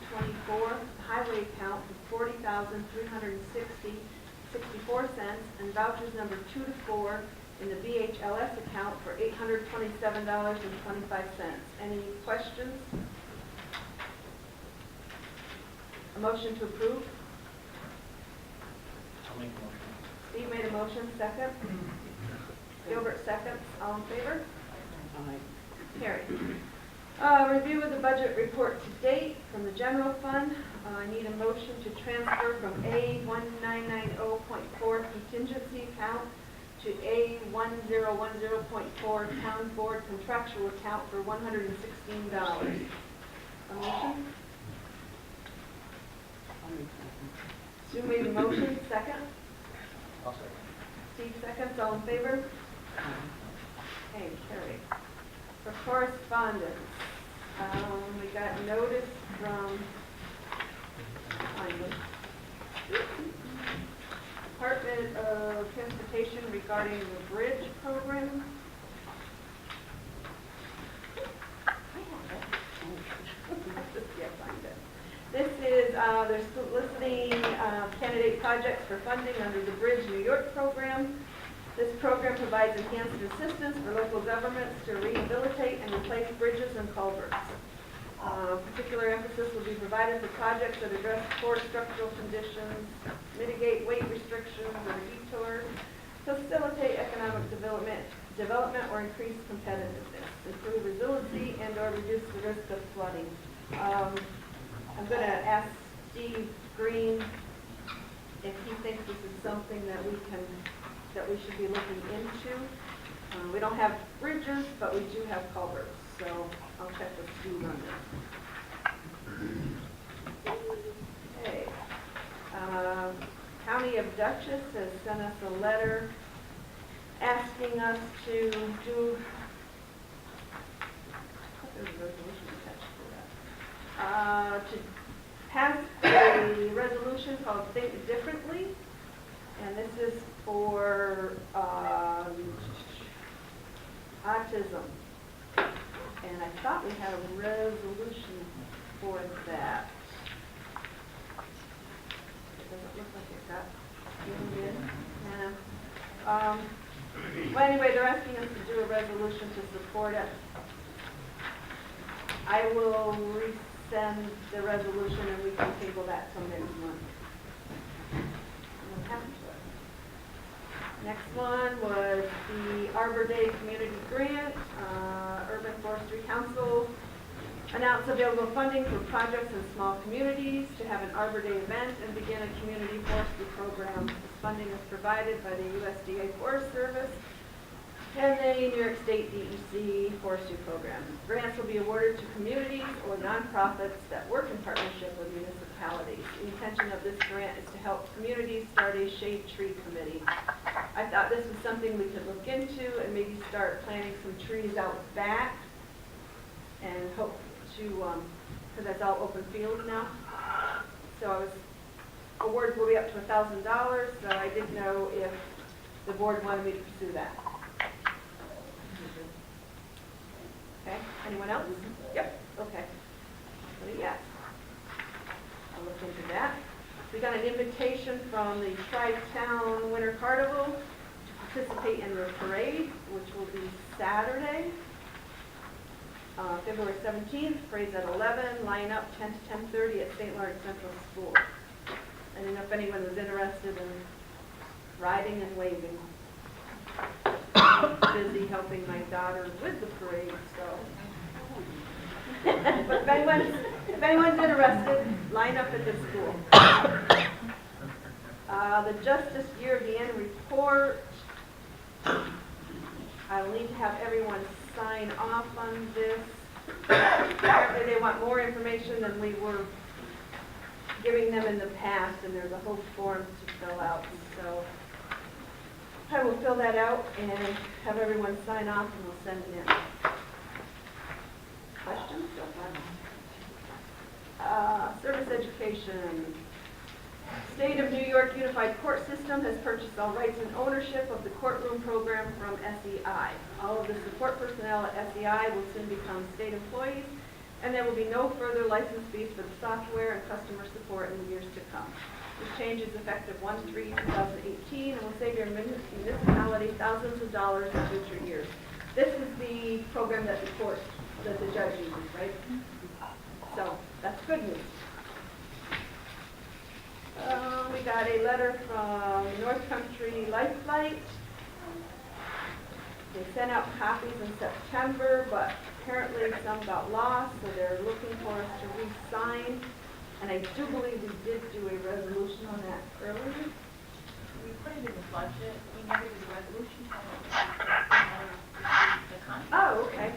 24, highway account for $40,360.64, and vouchers number 2 to 4 in the VHLS account for $827.25. Any questions? A motion to approve? I'll make a motion. Steve made a motion, second. Gilbert seconds, all in favor? Carried. Review of the budget report to date from the general fund. I need a motion to transfer from A1990.4 contingency account to A1010.4 town board contractual account for $116. A motion? Sue made a motion, second. I'll second. Steve seconds, all in favor? Okay, carried. For correspondence, we got notice from Department of Transportation regarding the bridge program. This is, they're soliciting candidate projects for funding under the Bridge New York program. This program provides enhanced assistance for local governments to rehabilitate and replace bridges and culverts. Particular emphasis will be provided for projects that address core structural conditions, mitigate weight restrictions or detours, facilitate economic development or increase competitiveness, improve resiliency and or reduce the risk of flooding. I'm going to ask Steve Green if he thinks this is something that we should be looking into. We don't have bridges, but we do have culverts, so I'll check with Steve on this. Okay. County of Dutchess has sent us a letter asking us to do, there's a resolution attached to that, to pass a resolution called Think Differently, and this is for autism. And I thought we had a resolution for that. It doesn't look like it got Well, anyway, they're asking us to do a resolution to support it. I will resend the resolution and we can table that till next month. What happened to it? Next one was the Arbor Day Community Grant. Urban Forestry Council announced available funding for projects in small communities to have an Arbor Day event and begin a community forestry program. This funding is provided by the USDA Forest Service and the New York State DEC Forestry Program. Grants will be awarded to communities or nonprofits that work in partnership with municipalities. The intention of this grant is to help communities start a shade tree committee. I thought this was something we could look into and maybe start planting some trees out back and hope to, because that's all open field now. So awards will be up to $1,000, so I didn't know if the board wanted me to pursue that. Okay, anyone else? Yep, okay. So yes, I'll look into that. We got an invitation from the Tri-Town Winter Carnival to participate in the parade, which will be Saturday, February 17th. Parade's at 11, line up 10 to 10:30 at St. Lawrence Central School. I didn't know if anyone was interested in riding and waving. I'm busy helping my daughter with the parade, so. But if anyone's interested, line up at the school. The Justice Year of the End report. I'll need to have everyone sign off on this. Apparently they want more information than we were giving them in the past, and there's a whole form to fill out. So I will fill that out and have everyone sign off, and we'll send it in. Questions? Service education. State of New York Unified Court System has purchased all rights and ownership of the courtroom program from SEI. All of the support personnel at SEI will soon become state employees, and there will be no further license fees for the software and customer support in the years to come. This change is effective 1/3/2018 and will save your municipality thousands of dollars in future years. This is the program that the judge uses, right? So that's good news. We got a letter from North Country Life Flight. They sent out copies in September, but apparently some got lost, so they're looking for us to re-sign. And I do believe we did do a resolution on that earlier. We put it in the budget, we never did a resolution. Oh, okay.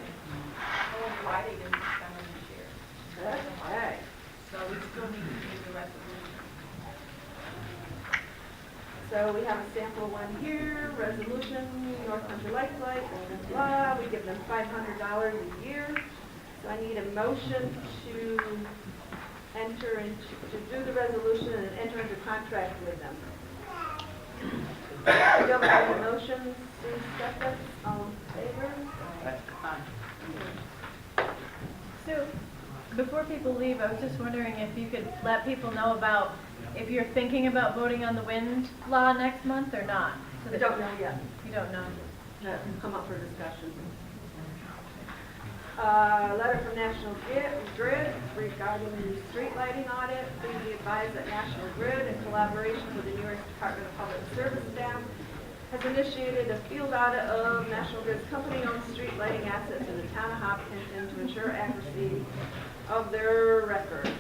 I wonder why they didn't spend it this year. Okay. So we still need to do the resolution. So we have a sample one here, resolution, North Country Life Flight, blah, blah, blah. We give them $500 a year. So I need a motion to do the resolution and enter into contract with them. I don't have any motions, seconds, all in favor? Sue, before people leave, I was just wondering if you could let people know about if you're thinking about voting on the wind law next month or not. I don't know yet. You don't know. That will come up for discussion. Letter from National Grid regarding the street lighting audit. Please be advised that National Grid, in collaboration with the New York Department of Public Service staff, has initiated a field audit of National Grid's company-owned street lighting assets in the town of Hopkinton to ensure accuracy of their records,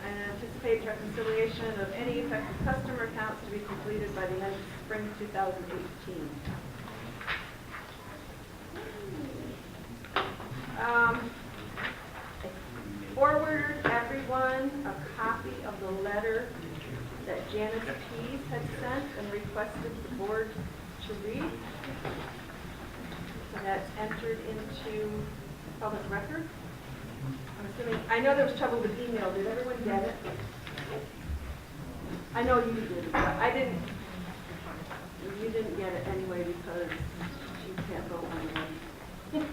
and anticipates reconciliation of any affected customer accounts to be completed by the end of spring 2018. I forwarded everyone a copy of the letter that Janice Pease had sent and requested the board to read. And that's entered into public record. I'm assuming, I know there was trouble with email. Did everyone get it? I know you did, but I didn't. You didn't get it anyway because you can't vote on it.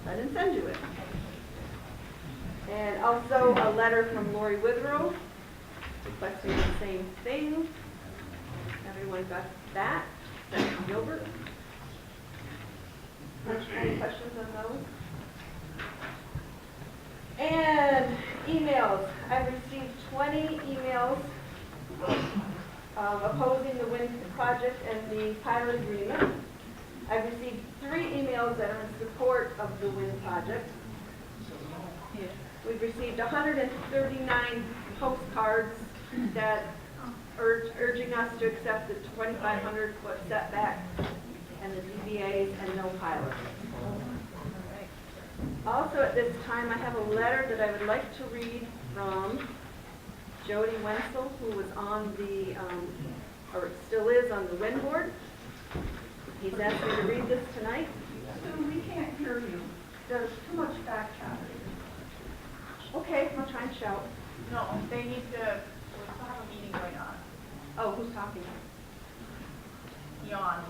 I didn't send you it. And also a letter from Lori Withrow requesting the same thing. Everyone got that? Senator Gilbert. Any questions on those? And emails. I've received 20 emails opposing the wind project and the pilot agreement. I've received 3 emails that are in support of the wind project. We've received 139 postcards that urging us to accept the 2,500-foot setback and the DBAs and no pilot. Also at this time, I have a letter that I would like to read from Jody Wenzel, who was on the, or still is on the wind board. He's asked me to read this tonight. Sue, we can't hear you. There's too much back chatter. Okay, I'll try and shout. No, they need to, we still have a meeting going on. Oh, who's talking? Yawn.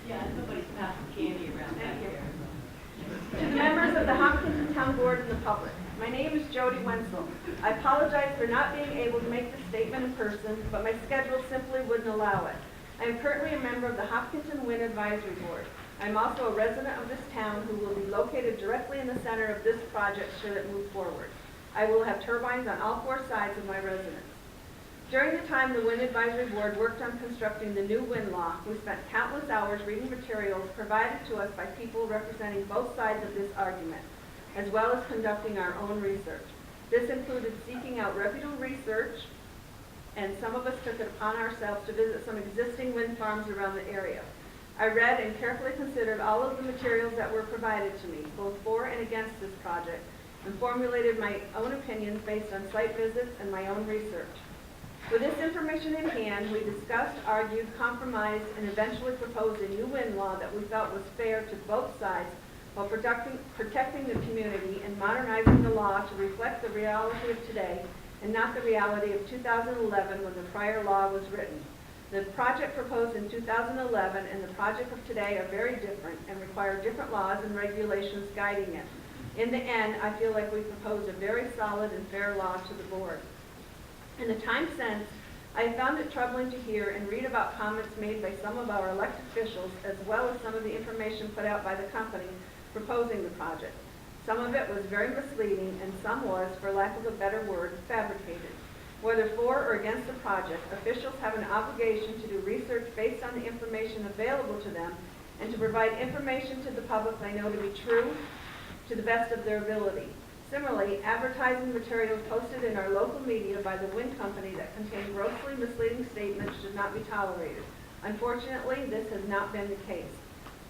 Yeah, somebody's passing candy around back here. To the members of the Hopkinton Town Board and the public, my name is Jody Wenzel. I apologize for not being able to make this statement in person, but my schedule simply wouldn't allow it. I am currently a member of the Hopkinton Wind Advisory Board. I am also a resident of this town who will be located directly in the center of this project should it move forward. I will have turbines on all 4 sides of my residence. During the time the Wind Advisory Board worked on constructing the new wind law, we spent countless hours reading materials provided to us by people representing both sides of this argument, as well as conducting our own research. This included seeking out reputable research, and some of us took it upon ourselves to visit some existing wind farms around the area. I read and carefully considered all of the materials that were provided to me, both for and against this project, and formulated my own opinions based on site visits and my own research. With this information in hand, we discussed, argued, compromised, and eventually proposed a new wind law that we felt was fair to both sides while protecting the community and modernizing the law to reflect the reality of today and not the reality of 2011 when the prior law was written. The project proposed in 2011 and the project of today are very different and require different laws and regulations guiding it. In the end, I feel like we proposed a very solid and fair law to the board. In the time since, I have found it troubling to hear and read about comments made by some of our elected officials as well as some of the information put out by the company proposing the project. Some of it was very misleading and some was, for lack of a better word, fabricated. Whether for or against the project, officials have an obligation to do research based on the information available to them and to provide information to the public they know to be true to the best of their ability. Similarly, advertising materials posted in our local media by the wind company that contain grossly misleading statements should not be tolerated. Unfortunately, this has not been the case.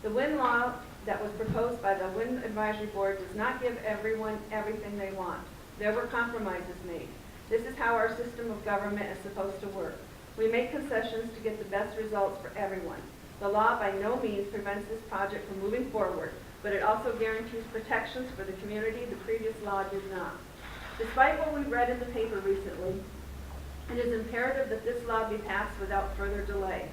The wind law that was proposed by the Wind Advisory Board does not give everyone everything they want. There were compromises made. This is how our system of government is supposed to work. We make concessions to get the best results for everyone. The law by no means prevents this project from moving forward, but it also guarantees protections for the community the previous law did not. Despite what we read in the paper recently, it is imperative that this law be passed without further delay.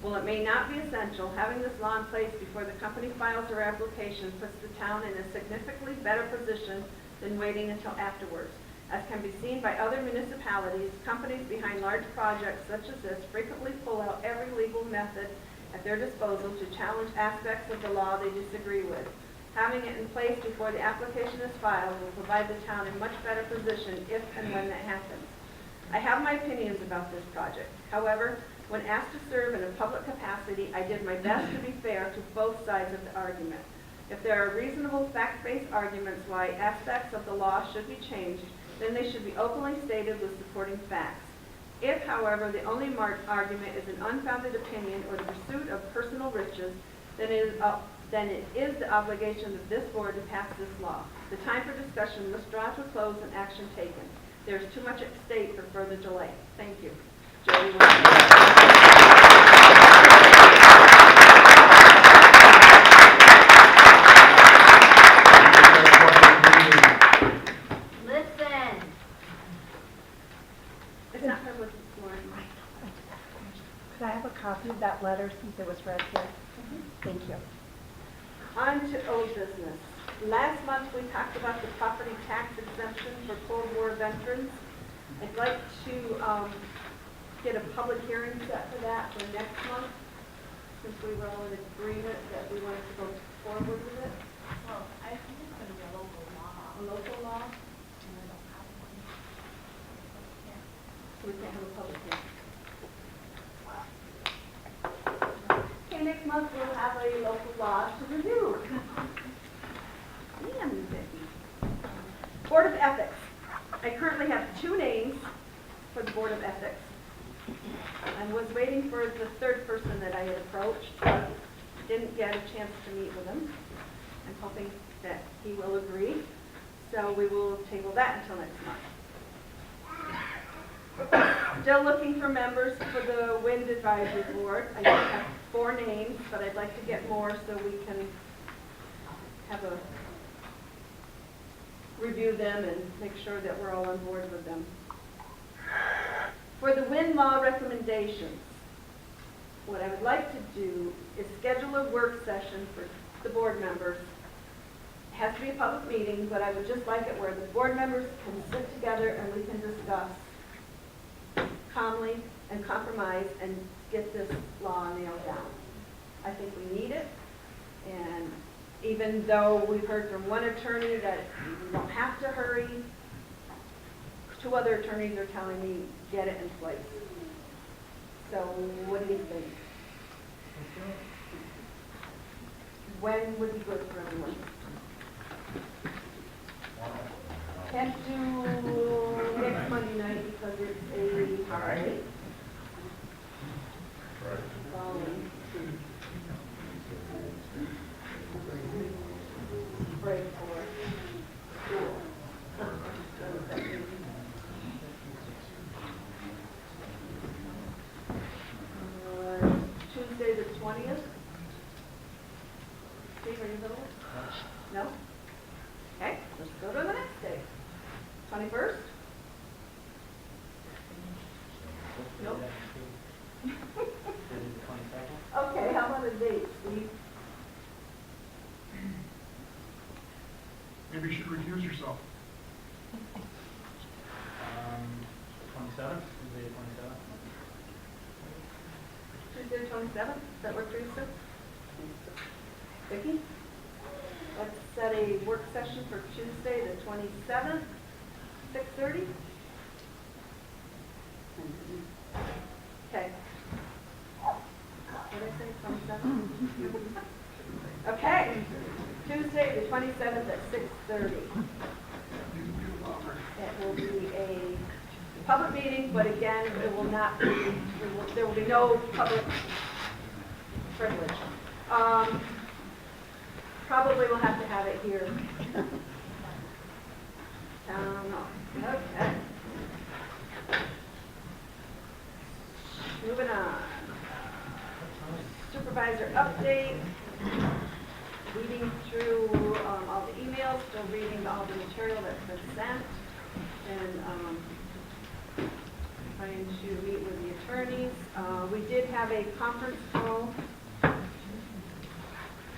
While it may not be essential, having this law in place before the company files their application puts the town in a significantly better position than waiting until afterwards. As can be seen by other municipalities, companies behind large projects such as this frequently pull out every legal method at their disposal to challenge aspects of the law they disagree with. Having it in place before the application is filed will provide the town in much better position if and when that happens. I have my opinions about this project. However, when asked to serve in a public capacity, I did my best to be fair to both sides of the argument. If there are reasonable fact-based arguments why aspects of the law should be changed, then they should be openly stated with supporting facts. If, however, the only argument is an unfounded opinion or the pursuit of personal riches, then it is the obligation of this board to pass this law. The time for discussion must draw to a close and action taken. There is too much at stake for further delay. Thank you. Jody Listen. It's not public forum. Could I have a copy of that letter since it was read here? Thank you. On to old business. Last month, we talked about the property tax exemption for Cold War veterans. I'd like to get a public hearing set for that for next month, since we were all in agreement that we wanted to go forward with it. Well, I think it's gonna be a local law. A local law, And I don't have one. Yeah. so we can't have a public hearing. Okay, next month we'll have a local law to review. Damn, Vicki. Board of Ethics. I currently have 2 names for the Board of Ethics. I was waiting for the third person that I had approached, but didn't get a chance to meet with him. I'm hoping that he will agree, so we will table that until next month. Still looking for members for the Wind Advisory Board. I have 4 names, but I'd like to get more so we can have a review them and make sure that we're all on board with them. For the wind law recommendations, what I would like to do is schedule a work session for the board members. It has to be a public meeting, but I would just like it where the board members can sit together and we can discuss calmly and compromise and get this law nailed down. I think we need it, and even though we've heard from one attorney that we don't have to hurry, 2 other attorneys are telling me, get it in place. So what do you think? When would be good for everyone? Can't do next Monday night because it's a holiday. Following break for school. Tuesday the 20th. Steve, are you available? No? Okay, let's go to the next day. 21st? Nope. Okay, how about a date, Steve? Maybe you should recuse yourself. 27th, Tuesday the 27th. Tuesday the 27th? Does that work for you, sir? Vicki? Let's set a work session for Tuesday the 27th, 6:30? Okay. What did I say, 27th? Okay, Tuesday the 27th at 6:30. It will be a public meeting, but again, it will not be, there will be no public privilege. Probably we'll have to have it here. Town hall. Okay. Moving on. Supervisor update. Reading through all the emails, still reading all the material that's been sent, and trying to meet with the attorneys. We did have a conference call.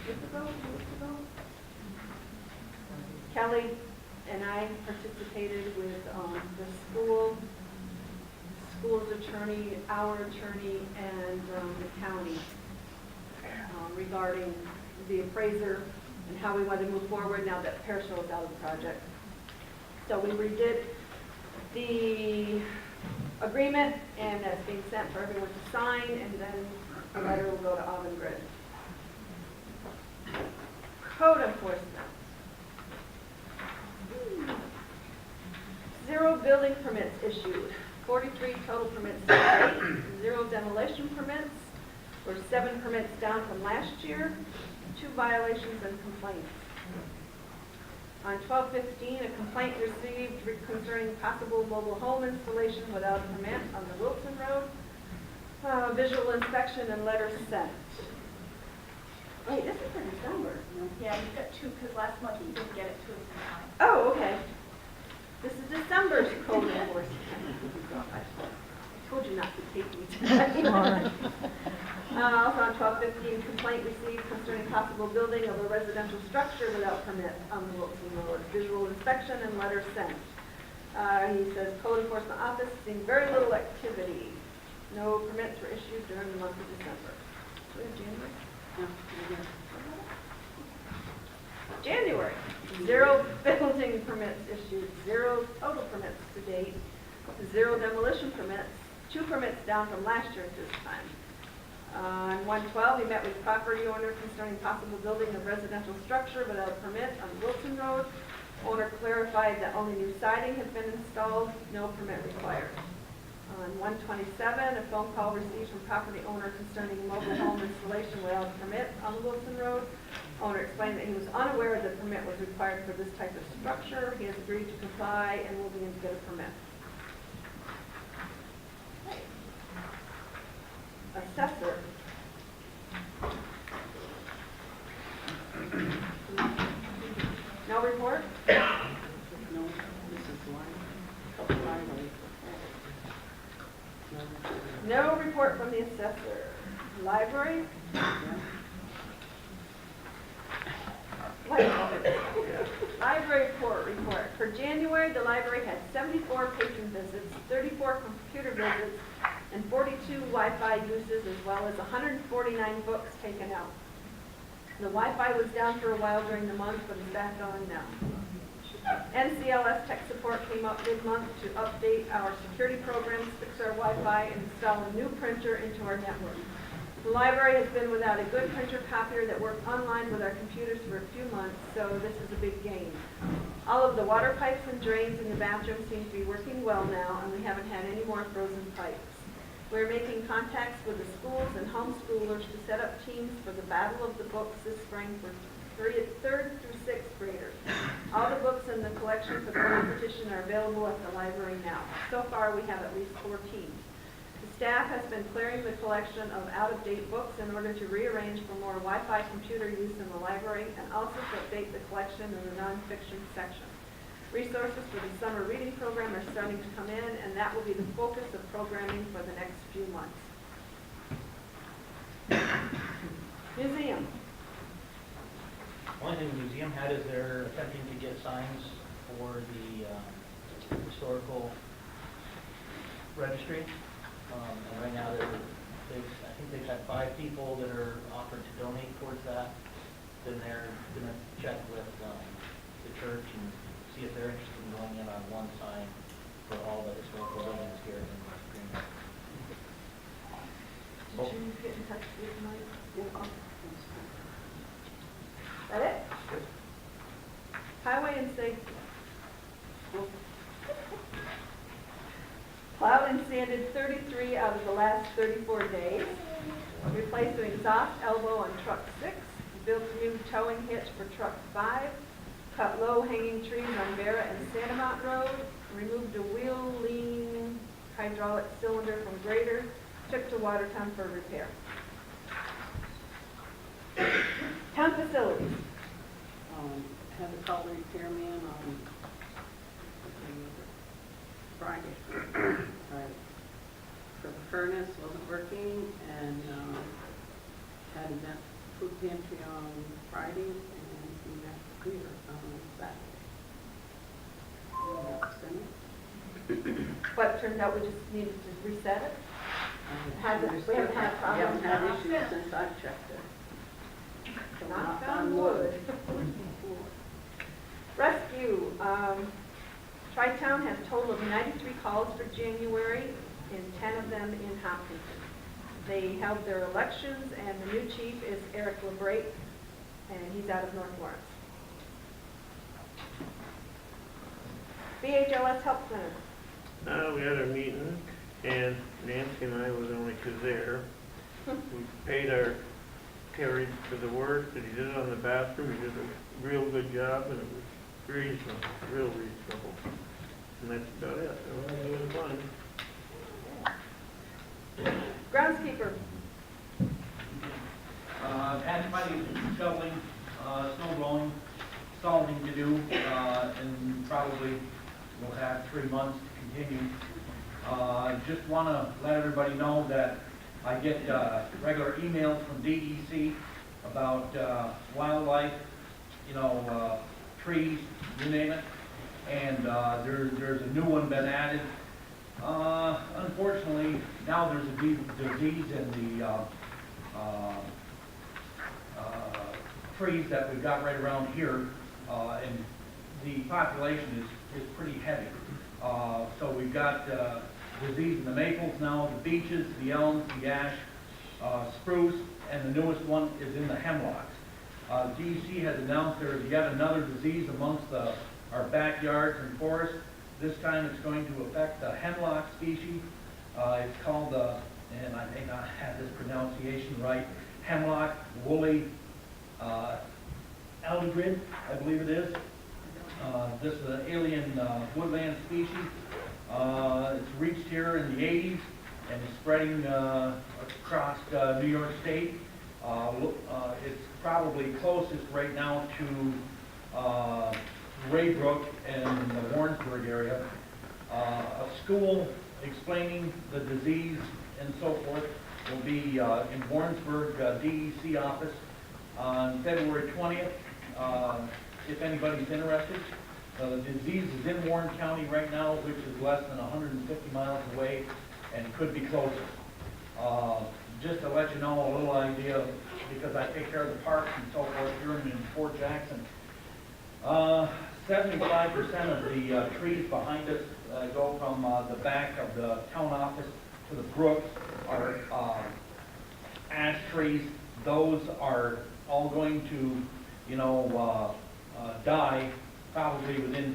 Weeks ago? Kelly and I participated with the school's attorney, our attorney, and the county regarding the appraiser and how we want to move forward now that Pearsall is out of the project. So we redid the agreement, and that's being sent for everyone to sign, and then a letter will go to Avangrid. Code enforcement. 0 building permits issued. 43 total permits to date. 0 demolition permits. We're 7 permits down from last year. 2 violations and complaints. On 12/15, a complaint received concerning possible mobile home installation without a permit on the Wilson Road. Visual inspection and letter sent. Wait, this is for December. Yeah, you've got 2, because last month you didn't get it to us in time. Oh, okay. This is December's code enforcement. Told you not to take me tonight. Sorry. Also on 12:15, complaint received concerning possible building of a residential structure without permit on the Wilson Road. Visual inspection and letter sent. He says code enforcement office seeing very little activity. No permits were issued during the month of December. Do we have January? January, 0 building permits issued, 0 total permits to date, 0 demolition permits, 2 permits down from last year at this time. On 112, we met with property owner concerning possible building of residential structure without a permit on Wilson Road. Owner clarified that only new siding has been installed, no permit required. On 127, a phone call received from property owner concerning mobile home installation without a permit on Wilson Road. Owner explained that he was unaware that a permit was required for this type of structure. He has agreed to comply and will begin to get a permit. Assessor. No report? No, this is line. No report from the assessor. Library? Library report. For January, the library had 74 patron visits, 34 computer visits, and 42 Wi-Fi uses, as well as 149 books taken out. The Wi-Fi was down for a while during the month, but is back on now. NCLS tech support came up mid-month to update our security programs, fix our Wi-Fi, and install a new printer into our network. The library has been without a good printer copier that worked online with our computers for a few months, so this is a big gain. All of the water pipes and drains in the bathroom seem to be working well now, and we haven't had any more frozen pipes. We're making contacts with the schools and homeschoolers to set up teams for the Battle of the Books this spring for 3rd through 6th graders. All the books in the collection for the competition are available at the library now. So far, we have at least 4 teams. The staff has been clearing the collection of out-of-date books in order to rearrange for more Wi-Fi computer use in the library and also to update the collection in the nonfiction section. Resources for the summer reading program are starting to come in, and that will be the focus of programming for the next few months. Museum. One thing the museum had is they're attempting to get signs for the historical registry. And right now, I think they've had 5 people that are offered to donate towards that. Then they're going to check with the church and see if they're interested in going in on one sign for all the historical buildings here in Green Bay. Did you get in touch with Mike? Is that it? Highway and safety. Plowed and sanded 33 out of the last 34 days. Replaced an exhaust elbow on truck 6. Built a new towing hitch for truck 5. Cut low-hanging trees on Vera and Santamont Road. Removed a wheel-lean hydraulic cylinder from grader. Took to Watertown for repair. Town facilities. Had a call repairman on Friday. For the furnace wasn't working, and had an event food pantry on Friday, and we got the cleaner on Saturday. But it turned out we just needed to reset it. We haven't had a problem. We haven't had issues since I've checked it. So Knock on wood. Rescue. Tri-Town has a total of 93 calls for January, and 10 of them in Hopkinton. They held their elections, and the new chief is Eric LeBrake, and he's out of North Lawrence. BHLS Help Center. We had our meeting, and Nancy and I were the only 2 there. We paid our carriage for the work that he did on the bathroom. He did a real good job, and it was reasonable, real reasonable. And that's about it. It was fun. Groundskeeper. Had somebody shoveling, snow blowing, stalling to do, and probably we'll have 3 months to continue. Just want to let everybody know that I get regular emails from DEC about wildlife, trees, you name it. And there's a new one been added. Unfortunately, now there's a disease in the trees that we've got right around here, and the population is pretty heavy. So we've got disease in the maples now, the beeches, the elms, the ash, spruce, and the newest one is in the hemlocks. DEC has announced there is yet another disease amongst our backyards and forests. This time it's going to affect the hemlock species. It's called, and I may not have this pronunciation right, hemlock woolly Avangrid, I believe it is. This is an alien woodland species. It's reached here in the 80s and is spreading across New York State. It's probably closest right now to Raybrook and the Warrensburg area. A school explaining the disease and so forth will be in Warrensburg DEC office on February 20th. If anybody's interested. The disease is in Warren County right now, which is less than 150 miles away, and could be closer. Just to let you know a little idea, because I take care of the parks and so forth here in Fort Jackson. 75% of the trees behind us go from the back of the town office to the brook are ash trees. Those are all going to, die probably within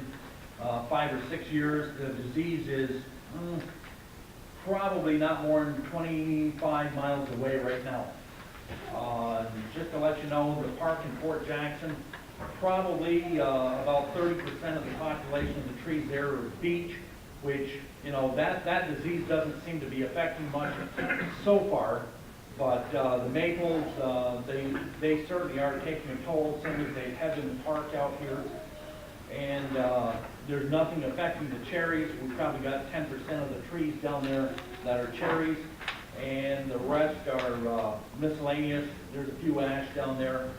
5 or 6 years. The disease is probably not more than 25 miles away right now. Just to let you know, the park in Fort Jackson, probably about 30% of the population of the trees there are beech, which, that disease doesn't seem to be affecting much so far. But the maples, they certainly are taking a toll, same as they have in the park out here. And there's nothing affecting the cherries. We've probably got 10% of the trees down there that are cherries, and the rest are miscellaneous. There's a few ash down there,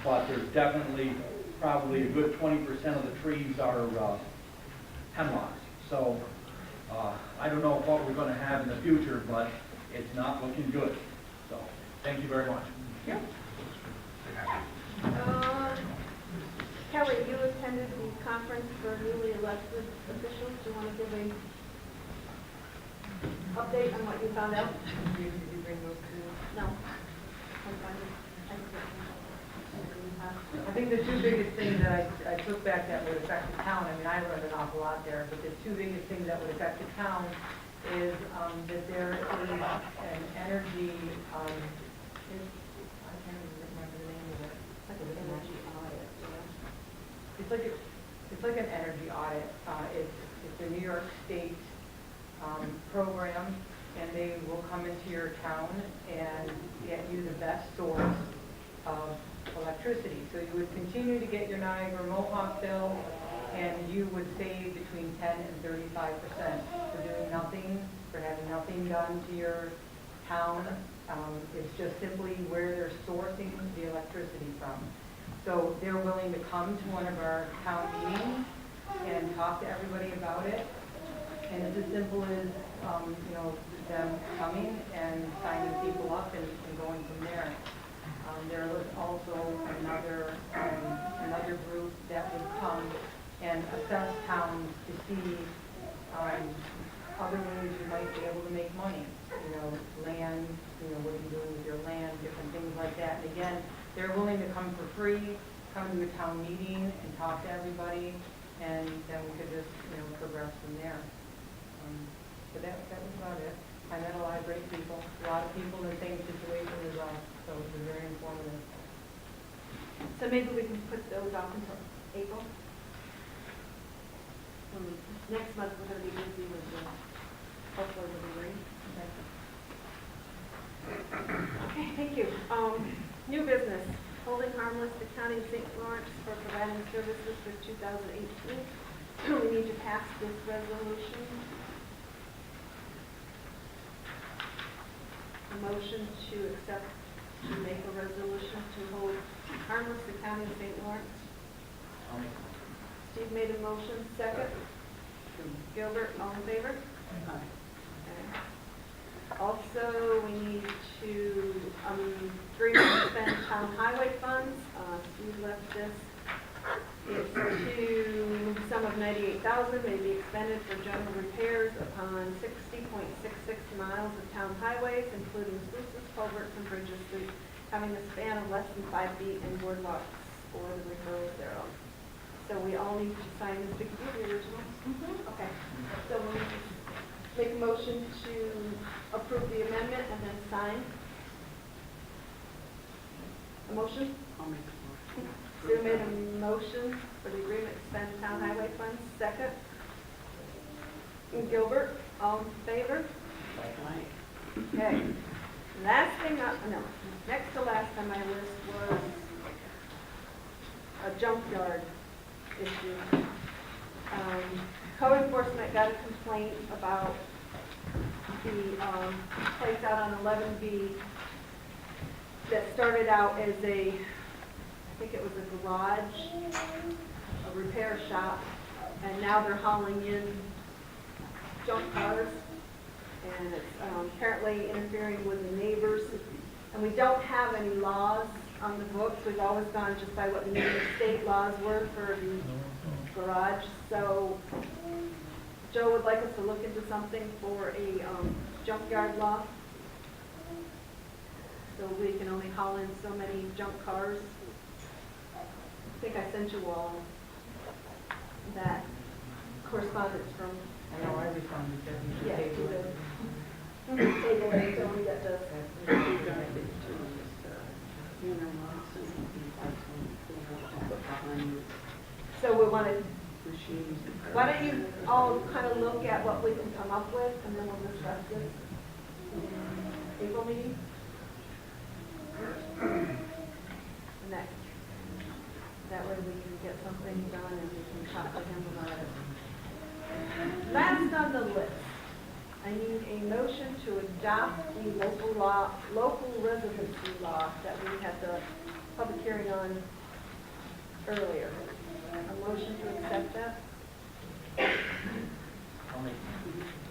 but there's definitely probably a good 20% of the trees are hemlocks. So I don't know what we're going to have in the future, but it's not looking good. So thank you very much. Yeah. Kelly, you attended the conference for newly elected officials. Do you want to give an update on what you found out? Did you bring those to? No. I think the two biggest things that I took back that would affect the town, I mean, I learned an awful lot there, but the two biggest things that would affect the town is that there is an energy, I can't remember the name of it. It's like an energy audit. It's a New York State program, and they will come into your town and get you the best source of electricity. So you would continue to get your Niagara Mohawk bill, and you would save between 10 and 35% for doing nothing, for having nothing done to your town. It's just simply where they're sourcing the electricity from. So they're willing to come to one of our town meetings and talk to everybody about it. And it's as simple as, them coming and signing people up and going from there. There was also another group that would come and assess towns to see other ways you might be able to make money. Land, what are you doing with your land, different things like that. And again, they're willing to come for free, come to a town meeting and talk to everybody, and then we could just, progress from there. But that was about it. I met a lot of great people, a lot of people in the same situation as us, so it was very informative. So maybe we can put those off until April? Next month we're going to be busy with hopefully the rain. Okay, thank you. New business, holding harmless the County of St. Lawrence for providing services for 2018. We need to pass pass this resolution? A motion to accept, to make a resolution to hold harmless the county of St. Lawrence. Steve made a motion, second. Gilbert, all in favor? Okay. Also, we need to, agreement to spend town highway funds. Steve left this. It's to sum of $98,000 may be expended for general repairs upon 60.66 miles of town highways, including sluices, culverts, and bridges having a span of less than 5 feet and boardwalks or the referrals thereof. So we all need to sign this. Did you do the original? Okay. So we'll make a motion to approve the amendment and then sign. A motion? I'll make a motion. Sue made a motion for the agreement to spend town highway funds. Second. And Gilbert, all in favor? Okay. Last thing, next to last on my list was a junkyard issue. Code enforcement got a complaint about the place out on 11B that started out as I think it was a garage, a repair shop, and now they're hauling in junk cars, and it's apparently interfering with the neighbors. And we don't have any laws on the books. We've always gone just by what the New York state laws were for the garage. So Joe would like us to look into something for a junkyard law. So we can only haul in so many junk cars. I think I sent you all that correspondence from. I know I responded to Yeah, that. to the table and Tony that does. So we want to, why don't you all kind of look at what we can come up with, and then we'll discuss this in April meeting? And that way we can get something done and we can talk to him about it. Last on the list, I need a motion to adopt the local residency law that we had the public hearing on earlier. A motion to accept that?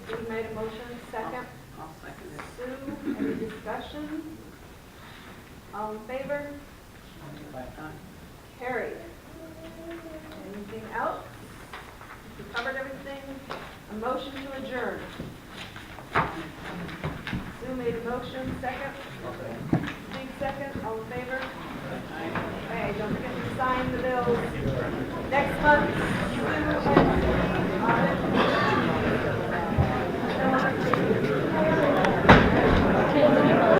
Steve made a motion, second. I'll second it. Sue, any discussion? All in favor? Carried. Anything else? We covered everything. A motion to adjourn. Sue made a motion, second.